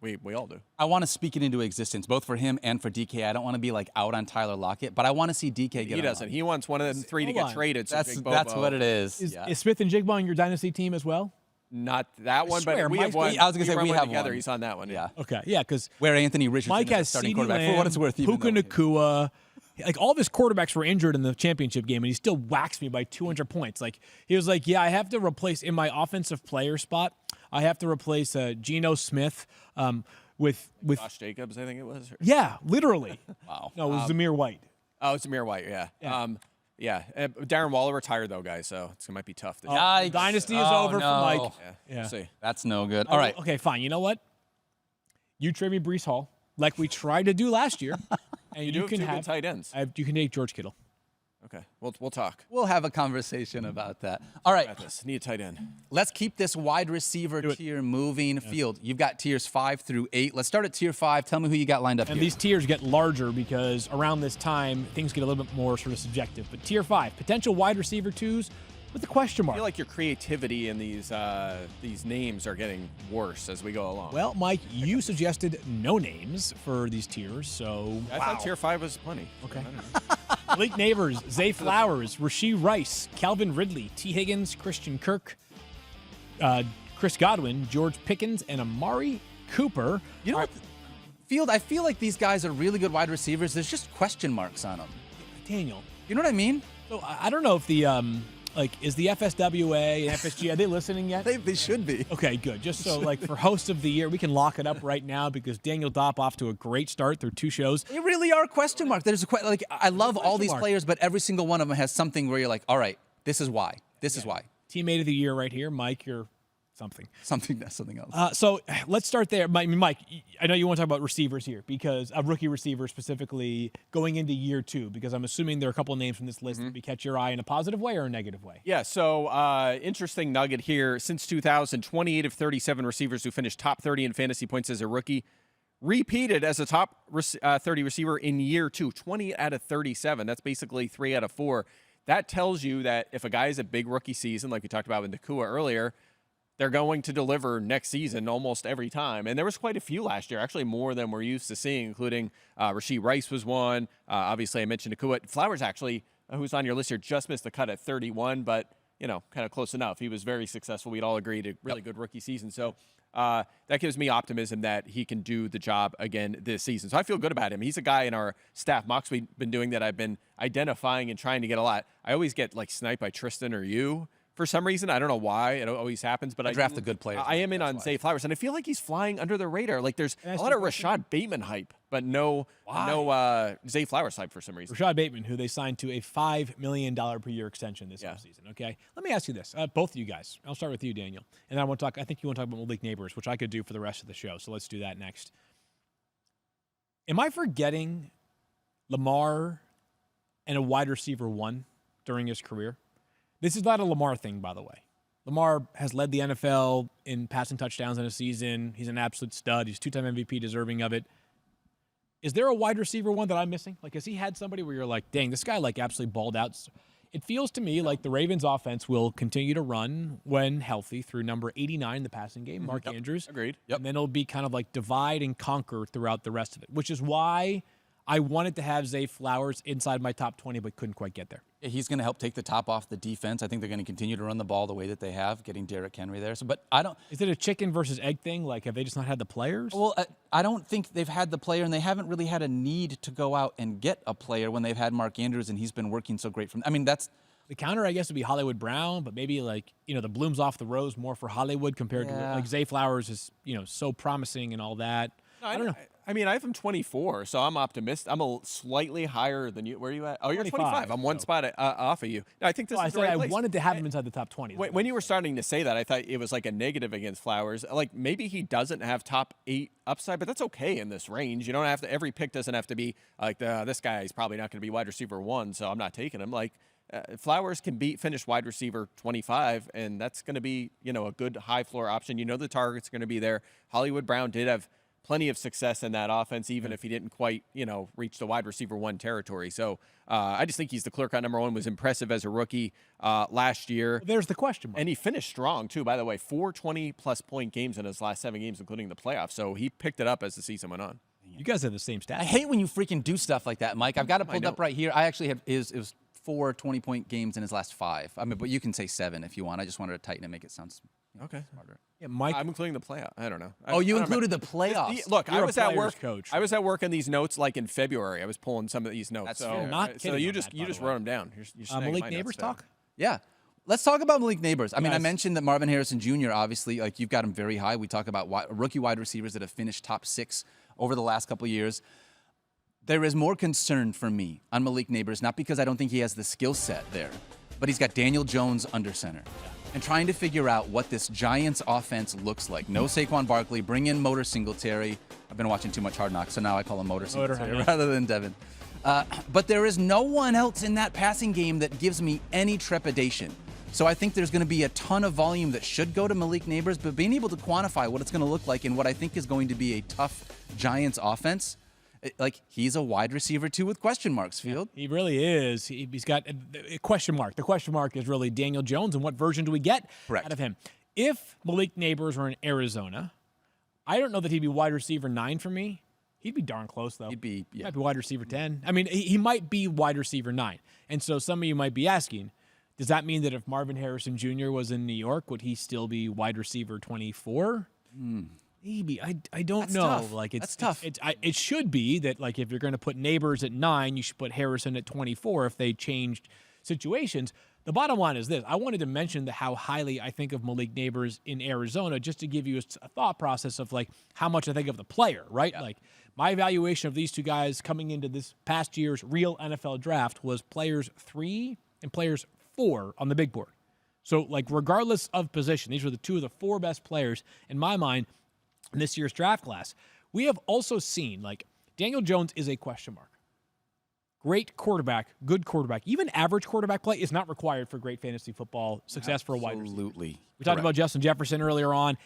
We all do. I want to speak it into existence, both for him and for DK. I don't want to be out on Tyler Lockett, but I want to see DK get. He doesn't. He wants one of the 3 to get traded. So that's what it is. Is Smith-Njigba on your dynasty team as well? Not that one, but we have one. I was going to say we have together. one. He's on that one. Yeah. Okay. Yeah, because where Anthony Richardson Mike has starting CeeDee quarterback. Lamb, For what it's worth, Puka Nacua. All of his quarterbacks were injured in the championship game, and he still waxed me by 200 points. He was like, yeah, I have to replace in my offensive player spot. I have to replace Geno Smith with Josh Jacobs, I think it was. Yeah, literally. Wow. No, it was Zamir White. Oh, it's Amir White, yeah. Darren Waller retired, though, guys, so it might be tough. This year. Yikes. Dynasty is over for Mike. Yeah, we'll see. That's no good. All right. Okay, fine. You know what? You trade me Breece Hall, like we tried to do last year. And You can have 2 good tight ends. You can take George Kittle. Okay, we'll talk. We'll have a conversation about that. All right. Got this. Need a tight end. Let's keep this wide receiver tier moving. Field, you've got tiers 5 through 8. Let's start at tier 5. Tell me who you got lined up And here. these tiers get larger because around this time, things get a little bit more sort of subjective. But tier 5, potential wide receiver 2s with a question I mark. feel like your creativity in these names are getting worse as we go along. Well, Mike, you suggested no names for these tiers, so I thought tier 5 was plenty. Okay. Malik Neighbors, Zay Flowers, Rashee Rice, Calvin Ridley, T. Higgins, Christian Kirk, Chris Godwin, George Pickens, and Amari Cooper. You know what? Field, I feel like these guys are really good wide receivers. There's just question marks on them. Daniel. You know what I mean? So I don't know if the is the FSWA and FSG, are they listening yet? They should be. Okay, good. Just so, for host of the year, we can lock it up right now because Daniel Dopp off to a great start through 2 shows. They really are question mark. There's I love all these players, but every single one of them has something where you're like, all right, this is why. This is why. Teammate of the year right here, Mike. You're something. Something else. So let's start there. Mike, I know you want to talk about receivers here because a rookie receiver specifically going into year 2, because I'm assuming there are a couple of names from this list that catch your eye in a positive way or a negative way. Yeah, so interesting nugget here. Since 2000, 28 of 37 receivers who finished top 30 in fantasy points as a rookie repeated as a top 30 receiver in year 2. 20 out of 37. That's basically 3 out of 4. That tells you that if a guy has a big rookie season, like we talked about with Nacua earlier, they're going to deliver next season almost every time. And there was quite a few last year, actually more than we're used to seeing, including Rashee Rice was one. Obviously, I mentioned Nacua. Flowers, actually, who's on your list here, just missed the cut at 31, but, kind of close enough. He was very successul. We'd all agreed a really good rookie season. So that gives me optimism that he can do the job again this season. So I feel good about him. He's a guy in our staff mocks we've been doing that I've been identifying and trying to get a lot. I always get, sniped by Tristan or you. For some reason, I don't know why. It always happens, but I draft the good players. I am in on Zay Flowers, and I feel like he's flying under the radar. There's a lot of Rashad Bateman hype, but no Zay Flowers hype for some reason. Rashad Bateman, who they signed to a $5 million per year extension this offseason. Okay, let me ask you this, both of you guys. I'll start with you, Daniel, and then I think you want to talk about Malik Neighbors, which I could do for the rest of the show. So let's do that next. Am I forgetting Lamar and a wide receiver 1 during his career? This is not a Lamar thing, by the way. Lamar has led the NFL in passing touchdowns in a season. He's an absolute stud. He's 2-time MVP, deserving of it. Is there a wide receiver 1 that I'm missing? Has he had somebody where you're like, dang, this guy absolutely balled out? It feels to me like the Ravens offense will continue to run when healthy through number 89 in the passing game, Mark Andrews. Agreed. Yep. And then it'll be kind of divide and conquer throughout the rest of it, which is why I wanted to have Zay Flowers inside my top 20, but couldn't quite get there. He's going to help take the top off the defense. I think they're going to continue to run the ball the way that they have, getting Derrick Henry there. So, but I don't. Is it a chicken versus egg thing? Have they just not had the players? Well, I don't think they've had the player, and they haven't really had a need to go out and get a player when they've had Mark Andrews, and he's been working so great from. I mean, that's. The counter, I guess, would be Hollywood Brown, but maybe the blooms off the rose more for Hollywood compared to Zay Flowers is so promising and all that. No, I don't know. I mean, I have him 24, so I'm optimistic. I'm a slightly higher than you. Where are you at? Oh, you're 25. I'm one spot off of you. No, I think this is the right place. I wanted to have him inside the top 20. When you were starting to say that, I thought it was a negative against Flowers. Maybe he doesn't have top 8 upside, but that's okay in this range. You don't have to. Every pick doesn't have to be this guy is probably not going to be wide receiver 1, so I'm not taking him. Flowers can finish wide receiver 25, and that's going to be a good high floor option. The target's going to be there. Hollywood Brown did have plenty of success in that offense, even if he didn't quite, reach the wide receiver 1 territory. So I just think he's the clear-cut number 1, was impressive as a rookie last year. Well, there's the question mark. And he finished strong, too, by the way. 4 20-plus point games in his last 7 games, including the playoffs. So he picked it up as the season went on. You guys have the same stats. I hate when you freaking do stuff like that, Mike. I've got it pulled up right here. I actually have it was 4 20-point games in his last 5. I mean, but you can say 7 if you want. I just wanted to tighten and make it sound smarter. Yeah, Mike. I'm including the playoff. I don't know. You included the playoffs. Look, You're I was at work. Coach. I was at work on these notes in February. I was pulling some of these notes. That's so fair. Not so kidding you on just that, by the wrote way. them down. You're Malik Neighbors talk? Yeah. Let's talk about Malik Neighbors. I mean, I Yes. mentioned that Marvin Harrison Jr., obviously, you've got him very high. We talk about rookie wide receivers that have finished top 6 over the last couple of years. There is more concern for me on Malik Neighbors, not because I don't think he has the skill set there, but he's got Daniel Jones under center. And trying to figure out what this Giants offense looks like. No Saquon Barkley, bring in Motor Singletary. I've been watching too much Hard Knocks, so now I call him Motor Singletary rather than Devin. But there is no one else in that passing game that gives me any trepidation. So I think there's going to be a ton of volume that should go to Malik Neighbors, but being able to quantify what it's going to look like in what I think is going to be a tough Giants offense, like he's a wide receiver too with question marks, Field. He really is. He's got a question mark. The question mark is really Daniel Jones, and what version do we get out of him? If Malik Neighbors were in Arizona, I don't know that he'd be wide receiver 9 for me. He'd be darn close, though. He'd be, might be wide receiver 10. I mean, he might be wide receiver 9. And so some of you might be asking, does that mean that if Marvin Harrison Jr. was in New York, would he still be wide receiver 24? Maybe. I don't know. Tough. Like That's tough. It should be that, like, if you're going to put Neighbors at 9, you should put Harrison at 24 if they changed situations. The bottom line is this. I wanted to mention how highly I think of Malik Neighbors in Arizona, just to give you a thought process of, like, how much I think of the player, right? Like, my evaluation of these two guys coming into this past year's real NFL draft was players 3 and players 4 on the big board. So, like, regardless of position, these were the 2 of the 4 best players, in my mind, in this year's draft class. We have also seen, like, Daniel Jones is a question mark. Great quarterback, good quarterback. Even average quarterback play is not required for great fantasy football success for a wide receiver. Absolutely. We talked about Justin Jefferson earlier on.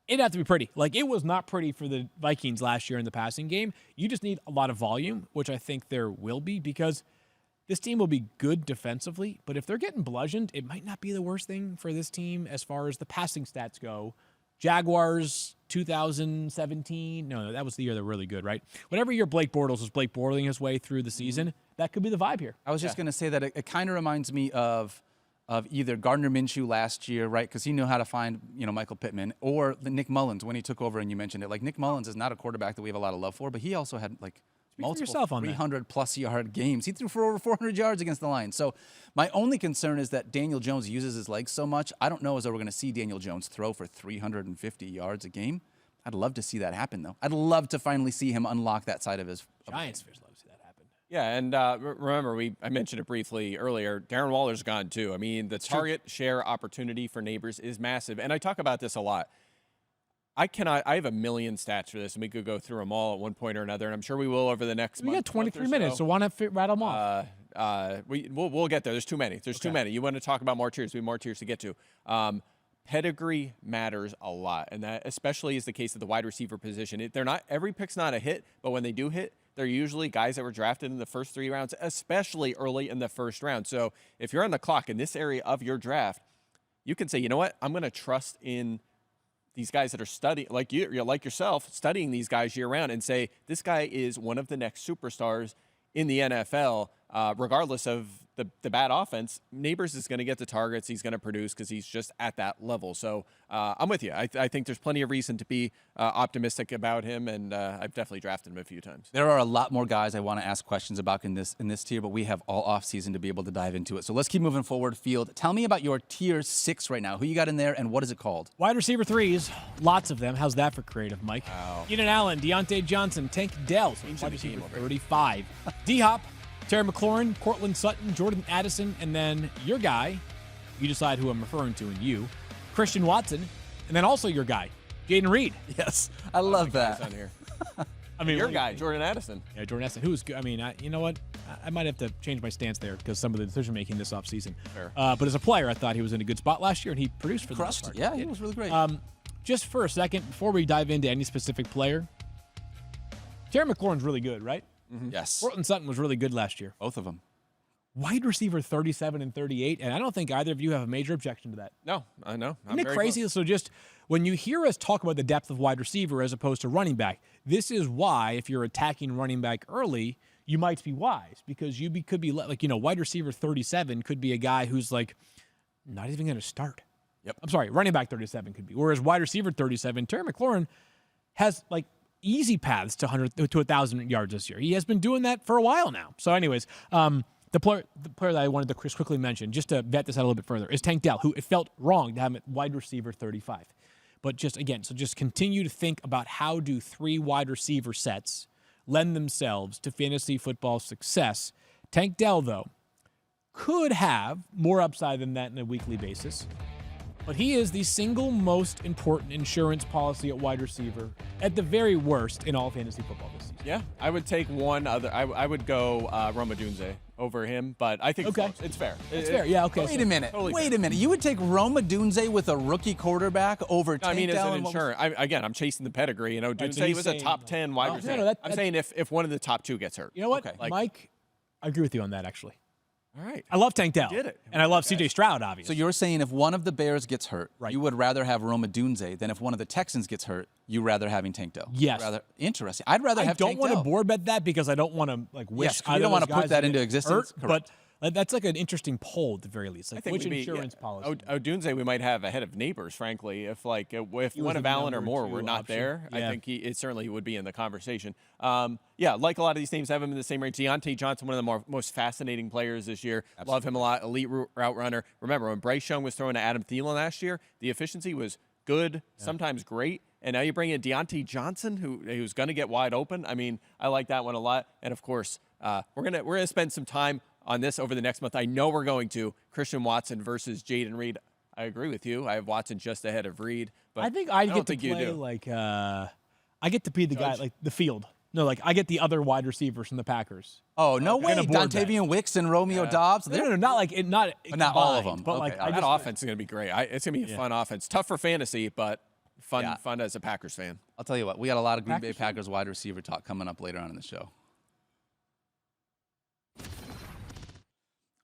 It'd have to be pretty. Like, it was not pretty for the Vikings last year in the passing game. You just need a lot of volume, which I think there will be, because this team will be good defensively, but if they're getting bludgeoned, it might not be the worst thing for this team as far as the passing stats go. Jaguars 2017. No, that was the year they were really good, right? Whatever year Blake Bortles was Blake Bortling his way through the season, that could be the vibe here. I was just going to say that it kind of reminds me of either Gardner Minshew last year, right? Because he knew how to find, Michael Pittman, or Nick Mullins when he took over and you mentioned it. Like, Nick Mullins is not a quarterback that we have a lot of love for, but he also had, like, multiple 300-plus yard games. He threw for over 400 yards against the Lions. So my only concern is that Daniel Jones uses his legs so much. I don't know as though we're going to see Daniel Jones throw for 350 yards a game. I'd love to see that happen, though. I'd love to finally see him unlock that side of his Giants fans love to see that happen. Yeah, and remember, I mentioned it briefly earlier, Darren Waller's gone too. I mean, the target share opportunity for Neighbors is massive. And I talk about this a lot. I have a million stats for this, and we could go through them all at one point or another, and I'm sure we will over the next month. We got 23 minutes, so why not rattle them off? We'll get there. There's too many. Too many. You want to talk about more tiers? We have more tiers to get to. Pedigree matters a lot, and that especially is the case at the wide receiver position. Every pick's not a hit, but when they do hit, they're usually guys that were drafted in the first 3 rounds, especially early in the first round. So if you're on the clock in this area of your draft, you can say, you know what, I'm going to trust in these guys that are studying, like yourself, studying these guys year round, and say this guy is one of the next superstars in the NFL, regardless of the bad offense. Neighbors is going to get the targets. He's going to produce because he's just at that level. So I'm with you. I think there's plenty of reason to be optimistic about him, and I've definitely drafted him a few times. There are a lot more guys I want to ask questions about in this tier, but we have all offseason to be able to dive into it. So let's keep moving forward, Field. Tell me about your tier 6 right now. Who you got in there, and what is it called? Wide receiver 3s, lots of them. How's that for creative, Mike? Wow. Keenan Allen, Deontay Johnson, Tank Dell, wide receiver 35. D-Hop, Terry McLaurin, Cortland Sutton, Jordan Addison, and then your guy, you decide who I'm referring to, and you, Christian Watson, and then also your guy, Jaden Reed. Yes, I love that. On here. I mean, your guy, Jordan Addison. Yeah, Jordan Addison, who's good. I mean, you know what? I might have to change my stance there because some of the decision-making this offseason. Fair. But as a player, I thought he was in a good spot last year, and he produced for the most part. Yeah, he was really great. Just for a second, before we dive into any specific player, Terry McLaurin's really good, right? Mm-hmm. Yes. Cortland Sutton was really good last year. Both of them. Wide receiver 37 and 38, and I don't think either of you have a major objection to that. No, I know. Isn't it crazy? So just when you hear us talk about the depth of wide receiver as opposed to running back, this is why if you're attacking running back early, you might be wise because could be like, wide receiver 37 could be a guy who's like not even going to start. Yep. I'm sorry, running back 37 could be. Whereas wide receiver 37, Terry McLaurin has like easy paths to 1,000 yards this year. He has been doing that for a while now. So anyways, the player that I wanted to quickly mention, just to vet this out a little bit further, is Tank Dell, who it felt wrong to have him at wide receiver 35. But just continue to think about how do 3 wide receiver sets lend themselves to fantasy football success. Tank Dell, though, could have more upside than that on a weekly basis. But he is the single most important insurance policy at wide receiver, at the very worst, in all fantasy football this season. Yeah, I would take one other. I would go Roma Dunze over him, but I think it's fair. It's fair. Yeah, okay. Wait a minute. Totally Wait fair. a minute. You would take Roma Dunze with a rookie quarterback over Tank I mean, as Dell an and insurance. I'm chasing the pedigree. You know, so Dunze he's was saying- a top 10 wide No, receiver. no, I'm saying if one of the top two gets hurt. You know what, Okay. Mike? I agree with you on that, actually. All right. I love Tank Dell. did it. And I love Okay. C.J. Stroud, obviously. So you're saying if one of the Bears gets hurt, Right. you would rather have Roma Dunze than if one of the Texans gets hurt, you rather having Tank Dell? Yes. Interesting. I'd rather I have don't Tank want to Dell. board bet that because I don't want to wish. Yes, you either don't want wanna to put that into existence. But that's like an interesting poll at the very least. Like, which we'd be- insurance policy? Odunze we might have ahead of Neighbors, frankly. If one was of the Allen or number Moore 2 were not option. there, I Yeah. think it certainly would be in the conversation. Like a lot of these names have him in the same range. Deontay Johnson, one of the most fascinating players this year. Absolutely. Love him a lot. Elite route runner. Remember, when Bryce Young was throwing to Adam Thielen last year, the efficiency was good, sometimes great. And now you bring in Deontay Johnson, who's going to get wide open. I mean, I like that one a lot. And of course, we're gonna spend some time on this over the next month. I know we're going to Christian Watson versus Jaden Reed. I agree with you. I have Watson just ahead of Reed. But I think I don't get to think you play do. like I get to be the guy like the field. No, like I get the other wide receivers from the Packers. Oh, no way. gonna board bet. Dontavian Wicks and Romeo Dobbs. No, not like it. Not all of combined, them. But Okay, like all I right. That just, offense is going to be great. It's going to be a fun offense. Tough for fantasy, but fun Yeah. fun as a Packers fan. I'll tell you what, we got a lot of Green Bay Packers? Packers wide receiver talk coming up later on in the show.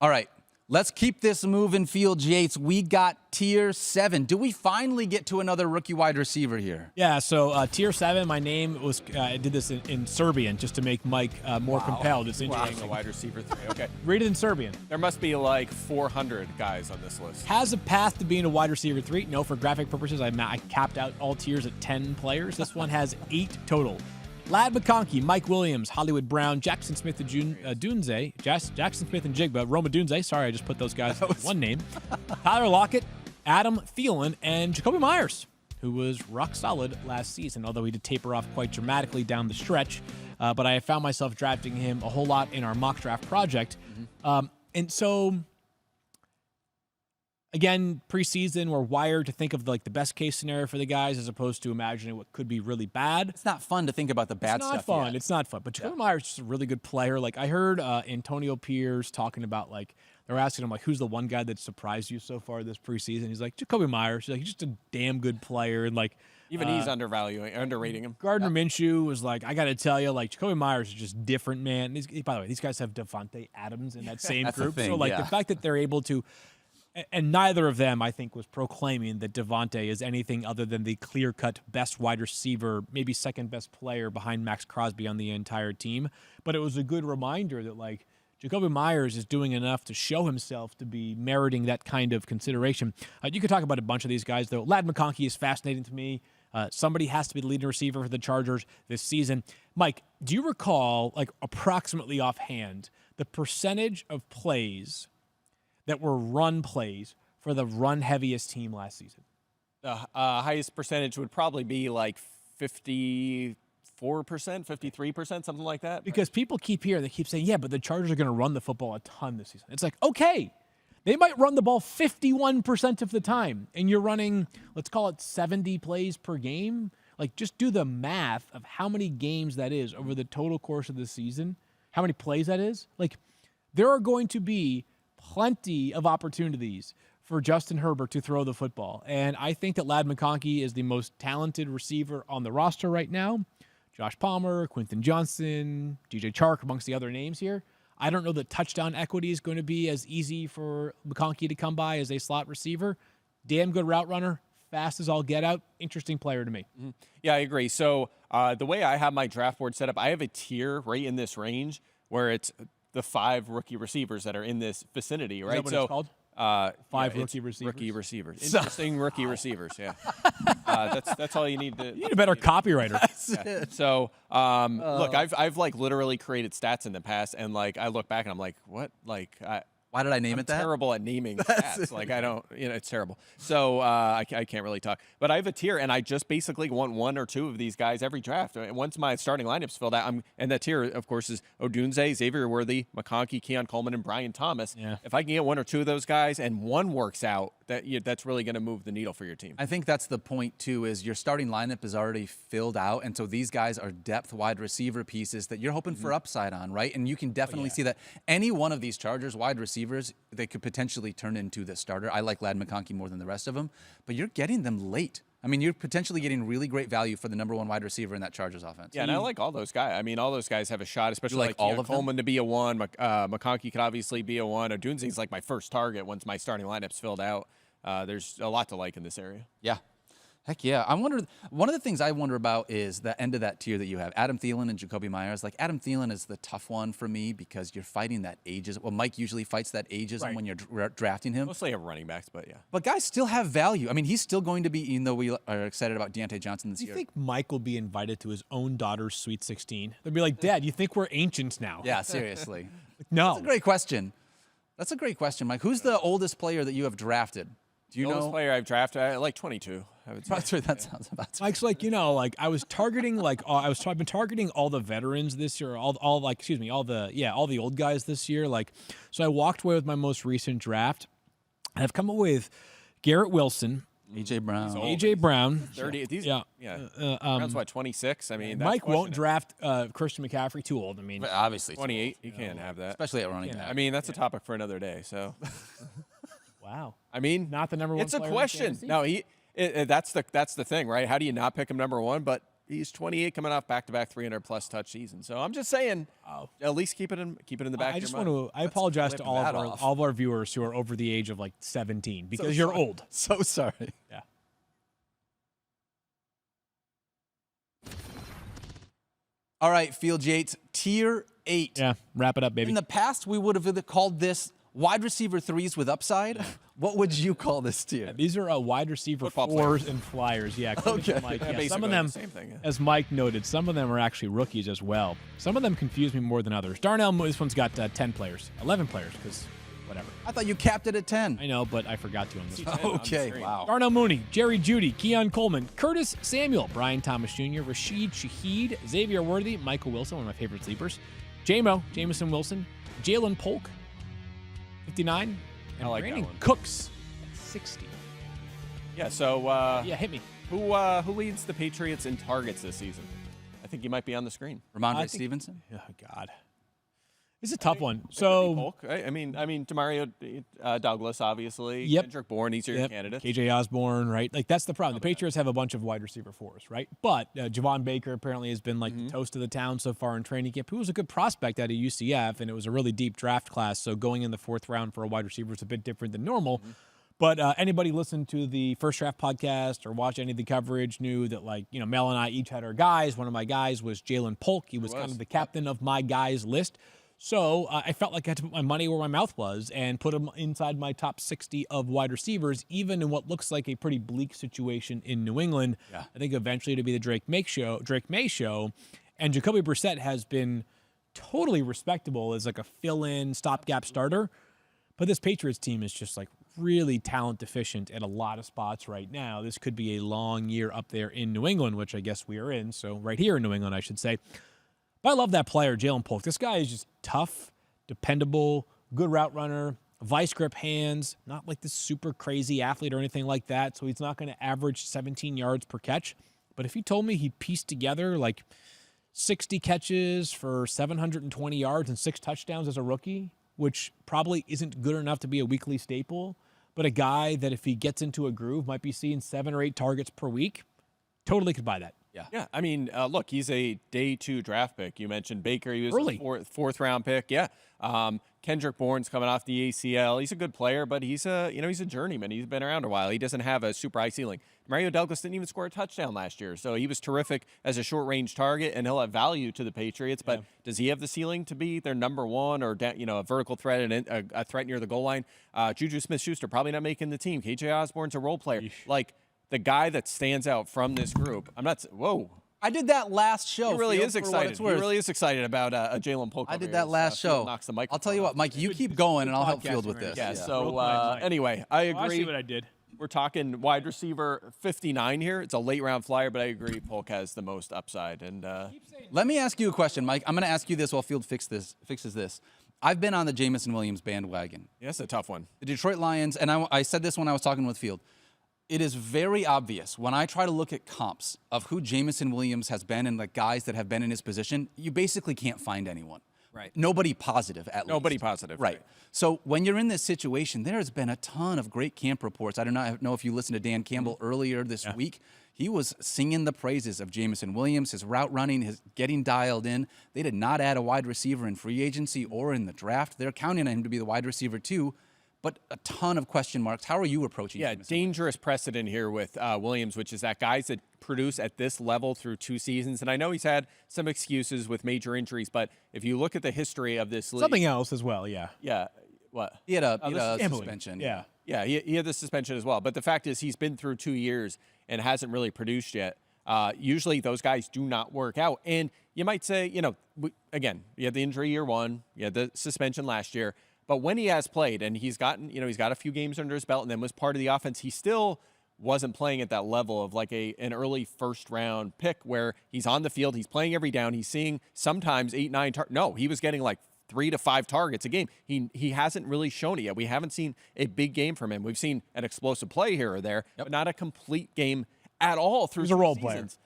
All right, let's keep this moving, Field Yates. We got Tier 7. Do we finally get to another rookie wide receiver here? Yeah, so Tier 7, my name was, I did this in Serbian just to make Mike more compelled. It's Being interesting. a wide receiver 3. Okay. Read it in Serbian. There must be like 400 guys on this list. Has a path to being a wide receiver 3. No, for graphic purposes, I capped out all tiers at 10 players. This one has 8 total. Lad McConkey, Mike Williams, Hollywood Brown, Jackson Smith and Dunze, Jackson Smith and Jigba, Roma Dunze. Sorry, I just put those guys in one name. Tyler Lockett, Adam Thielen, and Jacoby Myers, who was rock solid last season, although he did taper off quite dramatically down the stretch. But I found myself drafting him a whole lot in our mock draft project. And so, again, preseason, we're wired to think of like the best case scenario for the guys as opposed to imagining what could be really bad. It's not fun to think about the bad It's not stuff fun. yet. It's not fun. But Jacoby Myers is just a really good player. Like I heard Antonio Pierce talking about like they were asking him like who's the one guy that surprised you so far this preseason. He's like Jacoby Myers. He's like he's just a damn good player and like Even he's underrating him. Gardner Minshew was like I got to tell you like Jacoby Myers is just different, man. By the way, these guys have Devontae Adams in that same That's the group. thing, So like yeah. the fact that they're able to. And neither of them, I think, was proclaiming that Devontae is anything other than the clear-cut best wide receiver, maybe second-best player behind Max Crosby on the entire team. But it was a good reminder that, like, Jacoby Myers is doing enough to show himself to be meriting that kind of consideration. You could talk about a bunch of these guys, though. Lad McConkey is fascinating to me. Somebody has to be the leading receiver for the Chargers this season. Mike, do you recall, like, approximately offhand, the percentage of plays that were run plays for the run-heaviest team last season? The highest percentage would probably be like 54%, 53%, something like that. Because people keep hearing, they keep saying, yeah, but the Chargers are going to run the football a ton this season. It's like, okay, they might run the ball 51% of the time, and you're running, let's call it 70 plays per game. Like, just do the math of how many games that is over the total course of the season, how many plays that is. Like, there are going to be plenty of opportunities for Justin Herbert to throw the football. And I think that Lad McConkey is the most talented receiver on the roster right now. Josh Palmer, Quentin Johnson, DJ Chark, amongst the other names here. I don't know that touchdown equity is going to be as easy for McConkey to come by as a slot receiver. Damn good route runner, fast as all get out. Interesting player to me. Yeah, I agree. So the way I have my draft board set up, I have a tier right in this range where it's the 5 rookie receivers that are in this vicinity, right? Is that what it's called? 5 rookie receivers? Rookie receivers. Interesting rookie receivers, yeah. That's all you need to. You need a better copywriter. Yeah. So, look, I've like literally created stats in the past, and like I look back and I'm like, what? Like, Why did I name it that? Terrible at naming stats. Like, I don't, it's terrible. So I can't really talk. But I have a tier, and I just basically want one or two of these guys every draft. And once my starting lineup's filled out, and that tier, of course, is Odunze, Xavier Worthy, McConkey, Keon Coleman, and Brian Thomas. Yeah. If I can get one or two of those guys, and one works out, that's really going to move the needle for your team. I think that's the point, too, is your starting lineup is already filled out, and so these guys are depth wide receiver pieces that you're hoping for upside on, right? And you can definitely see that any one of these Chargers wide receivers, they could potentially turn into the starter. I like Ladd McConkey more than the rest of them, but you're getting them late. I mean, you're potentially getting really great value for the number one wide receiver in that Chargers offense. Yeah, and I like all those guys. I mean, all those guys have a shot, especially like all Keon of them? Coleman to be a 1. McConkey could obviously be a 1. Odunze's like my first target once my starting lineup's filled out. There's a lot to like in this area. Yeah. Heck yeah. I wonder, one of the things I wonder about is the end of that tier that you have, Adam Thielen and Jacoby Myers. Like, Adam Thielen is the tough one for me because you're fighting that ageism. Well, Mike usually fights that ageism when you're drafting him. Mostly have running backs, but yeah. But guys still have value. I mean, he's still going to be, even though we are excited about Deontay Johnson this Do you year. think Mike will be invited to his own daughter's Sweet 16? They'll be like, Dad, you think we're ancients now? Yeah, seriously. No. That's a great question. That's a great question, Mike. Who's the oldest player that you have drafted? Do you The oldest know? player I've drafted, like 22. I would say. That sounds about right. Mike's like, I was targeting I've been targeting all the veterans this year, all the old guys this year. Like, so I walked away with my most recent draft. And I've come up with Garrett Wilson, A.J. Brown. A.J. Brown. 30. These, Yeah. Brown's what, 26? I mean, that's Mike won't questionable. draft Christian McCaffrey, too old. I mean, But obviously. 28. You can't have that. Especially at running back. I mean, that's a topic for another day. So, wow. I mean, Not the number one It's a player in question. fantasy? No, that's the thing, right? How do you not pick him number 1? But he's 28, coming off back-to-back 300-plus touch season. So I'm just saying, at least keep it in the back. I of just your want to. I apologize to clip all that of off. all of our viewers who are over the age of like 17 because you're old. So sorry. Yeah. All right, Field Yates, tier 8. Yeah. Wrap it up, baby. In the past, we would have called this wide receiver 3s with upside. What would you call this tier? These are wide receiver Football 4s and flyers. Yeah. according to Mike. Yeah, Yeah, some basically of them, the same thing, yeah. as Mike noted, some of them are actually rookies as well. Some of them confuse me more than others. Darnell, this one's got 10 players, 11 players, because whatever. I thought you capped it at 10. I know, but I forgot to on this one. Okay, wow. Darnell Mooney, Jerry Jeudy, Keon Coleman, Curtis Samuel, Brian Thomas Jr., Rashid Shaheed, Xavier Worthy, Michael Wilson, one of my favorite sleepers, Jamison Wilson, Jalen Polk, 59, and I like that Brandon one. Cooks at 60. Yeah. So, Yeah, hit me. who leads the Patriots in targets this season? I think he might be on the screen. Ramondre I think- Stevenson? Oh, God. It's a tough one. So, Polk, right? I mean, Demario Douglas, obviously. Yep. Kendrick Bourne, these are your candidates. KJ Osborne, right? Like, that's the problem. The Patriots have a bunch of wide receiver 4s, right? But Javon Baker apparently has been like the toast of the town so far in training camp. He was a good prospect out of UCF, and it was a really deep draft class. So going in the 4th round for a wide receiver is a bit different than normal. But anybody listen to the First Draft podcast or watch any of the coverage knew that, like, Mel and I each had our guys. One of my guys was Jalen Polk. He was kind of the captain of my guys list. So I felt like I had to put my money where my mouth was and put him inside my top 60 of wide receivers, even in what looks like a pretty bleak situation in New England. Yeah. I think eventually it'll be the Drake May show. And Jacoby Brissett has been totally respectable as like a fill-in, stopgap starter. But this Patriots team is just like really talent deficient at a lot of spots right now. This could be a long year up there in New England, which I guess we are in. So right here in New England, I should say. But I love that player, Jalen Polk. This guy is just tough, dependable, good route runner, vice grip hands, not like this super crazy athlete or anything like that. So he's not going to average 17 yards per catch. But if you told me he pieced together like 60 catches for 720 yards and 6 touchdowns as a rookie, which probably isn't good enough to be a weekly staple, but a guy that if he gets into a groove might be seeing 7 or 8 targets per week, totally could buy that. Yeah, I mean, look, he's a day 2 draft pick. You mentioned Baker. He was Early. a fourth round pick. Yeah. Kendrick Bourne's coming off the ACL. He's a good player, but he's a journeyman. He's been around a while. He doesn't have a super high ceiling. Mario Douglas didn't even score a touchdown last year, so he was terrific as a short range target, and he'll have value to the Patriots. But does he have the ceiling to be their number 1 or a vertical threat and a threat near the goal line? Juju Smith-Schuster probably not making the team. KJ Osborne's a role player. Like, the guy that stands out from this group, I did that last show. He really Field, is for what excited. it's He worth. really is excited about a Jalen Polk. I did that last show. Knocks the I'll tell you what, Mike, you keep going, and I'll help Field with this. Yeah, Real so quiet, Mike. anyway, I agree. I see what I did. We're talking wide receiver 59 here. It's a late-round flyer, but I agree Polk has the most upside. And Let me ask you a question, Mike. I'm going to ask you this while Field fixes this. I've been on the Jamison Williams bandwagon. yeah, that's a tough one. The Detroit Lions, and I said this when I was talking with Field, it is very obvious when I try to look at comps of who Jamison Williams has been and the guys that have been in his position, you basically can't find anyone. Right. Nobody positive, at least. Nobody positive. Right. So when you're in this situation, there has been a ton of great camp reports. I don't know if you listened to Dan Campbell earlier this week. He was singing the praises of Jamison Williams, his route running, his getting dialed in. They did not add a wide receiver in free agency or in the draft. They're counting on him to be the wide receiver too, but a ton of question marks. How are you approaching Jamison? Dangerous precedent here with Williams, which is that guys that produce at this level through 2 seasons, and I know he's had some excuses with major injuries, but if you look at the history of this league. Something else as well, yeah. Yeah, what? He had a Gambling. suspension. Yeah. Yeah, he had the suspension as well. But the fact is he's been through 2 years and hasn't really produced yet. Usually those guys do not work out. And you might say, again, you had the injury year 1, you had the suspension last year. But when he has played and he's gotten, he's got a few games under his belt and then was part of the offense, he still wasn't playing at that level of like an early first-round pick where he's on the field, he's playing every down, he's seeing sometimes 8, 9 targets. No, he was getting like 3 to 5 targets a game. He hasn't really shown it yet. We haven't seen a big game from him. We've seen an explosive play here or there, but not a complete game at all through He's a role seasons.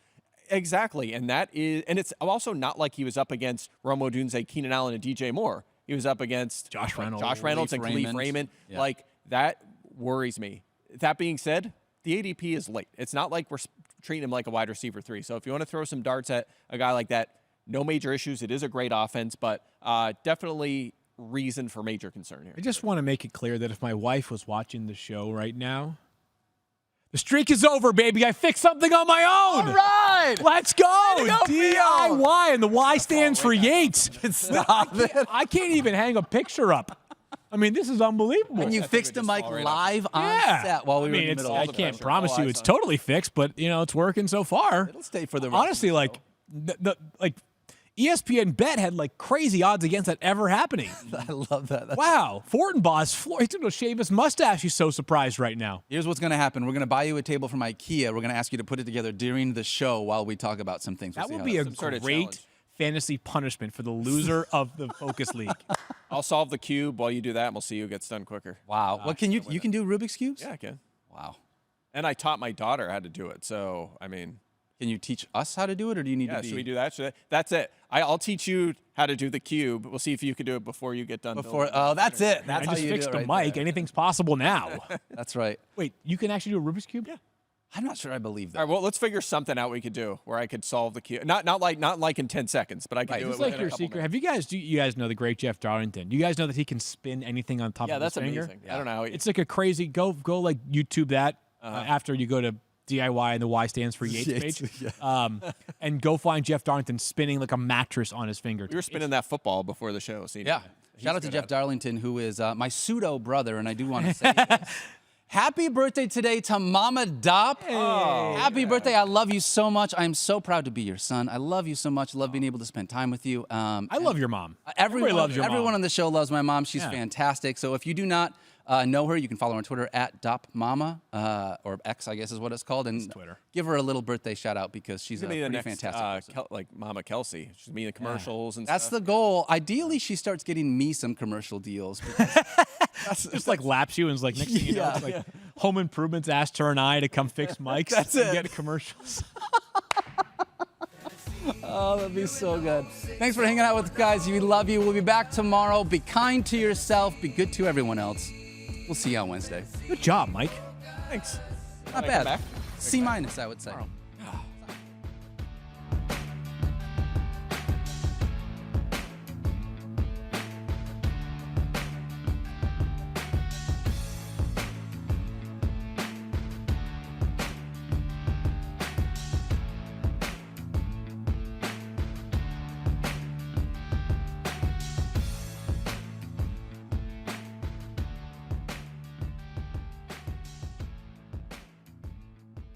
Exactly, and it's also not like he was up against Romo Dunze, Keenan Allen, and DJ Moore. He was up against Josh Reynolds and Khalif Raymond. Yeah. Like, that worries me. That being said, the ADP is late. It's not like we're treating him like a wide receiver 3. So if you want to throw some darts at a guy like that, no major issues. It is a great offense, but definitely reason for major concern here. I just want to make it clear that if my wife was watching the show right now, the streak is over, baby. I fixed something on my own. All right. Let's go. Way to go, DIY, and the Y stands for Yates. Stop it. I can't even hang a picture up. I mean, this is unbelievable. And you fixed the mic live on set while we were in the middle I of the can't pressure. promise you it's totally fixed, but it's working so far. It'll stay for the rest Honestly, of the like ESPN bet had like crazy odds against that ever happening. I love that. Wow. Fortinbaugh's floor. He's going to shave his mustache. He's so surprised right now. Here's what's going to happen. We're going to buy you a table from IKEA. We're going to ask you to put it together during the show while we talk about some things. We'll That see will how be a goes. sort of great challenge. fantasy punishment for the loser of the Focus League. I'll solve the cube while you do that, and we'll see who gets done quicker. Wow. What can you can do Rubik's Cubes? Yeah, I can. Wow. And I taught my daughter how to do it. So, I mean, Can you teach us how to do it, or do you need yeah, to be? should we do that? That's it. I'll teach you how to do the cube. We'll see if you can do it before you get done. Before? Oh, that's it. That's I how just you fixed do it the right mic. there. Anything's possible now. That's right. Wait, you can actually do a Rubik's Cube? Yeah. I'm not sure I believe that. All right, well, let's figure something out we could do where I could solve the cube. Not like in 10 seconds, but I could Right. do it It's like within a your couple secret. minutes. Do you guys know the great Jeff Darlington? Do you guys know that he can spin anything on top Yeah, of that's his finger? amazing. I don't know how he, It's like a crazy, go like YouTube that after you go to DIY and the Y stands for Yates page. And go find Jeff Darlington spinning like a mattress on his finger. we were spinning that football before the show. CeeDee. Yeah. Shout out to Jeff Darlington, who is my pseudo brother, and I do want to say this. Happy birthday today to Mama Dopp. Happy birthday. I love you so much. I am so proud to be your son. I love you so much. Love being able to spend time with you. I love your mom. Everyone loves your everyone mom. on the show loves my mom. She's Yeah. fantastic. So if you do not know her, you can follow her on Twitter at DoppMama, or X, I guess is what it's called. And Twitter. give her a little birthday shout out because she's a She's gonna be the pretty next, fantastic person. like Mama Kelsey. She's gonna be in the commercials and That's stuff. the goal. Ideally, she starts getting me some commercial deals. Just like laps you and is like next thing you know, it's like Home Improvements asked her and I to come fix mics. That's and it. Get commercials. Oh, that'd be so good. Thanks for hanging out with us, guys. We love you. We'll be back tomorrow. Be kind to yourself. Be good to everyone else. We'll see you on Wednesday. Good job, Mike. Thanks. Not Can I come bad. back? C-, I would say.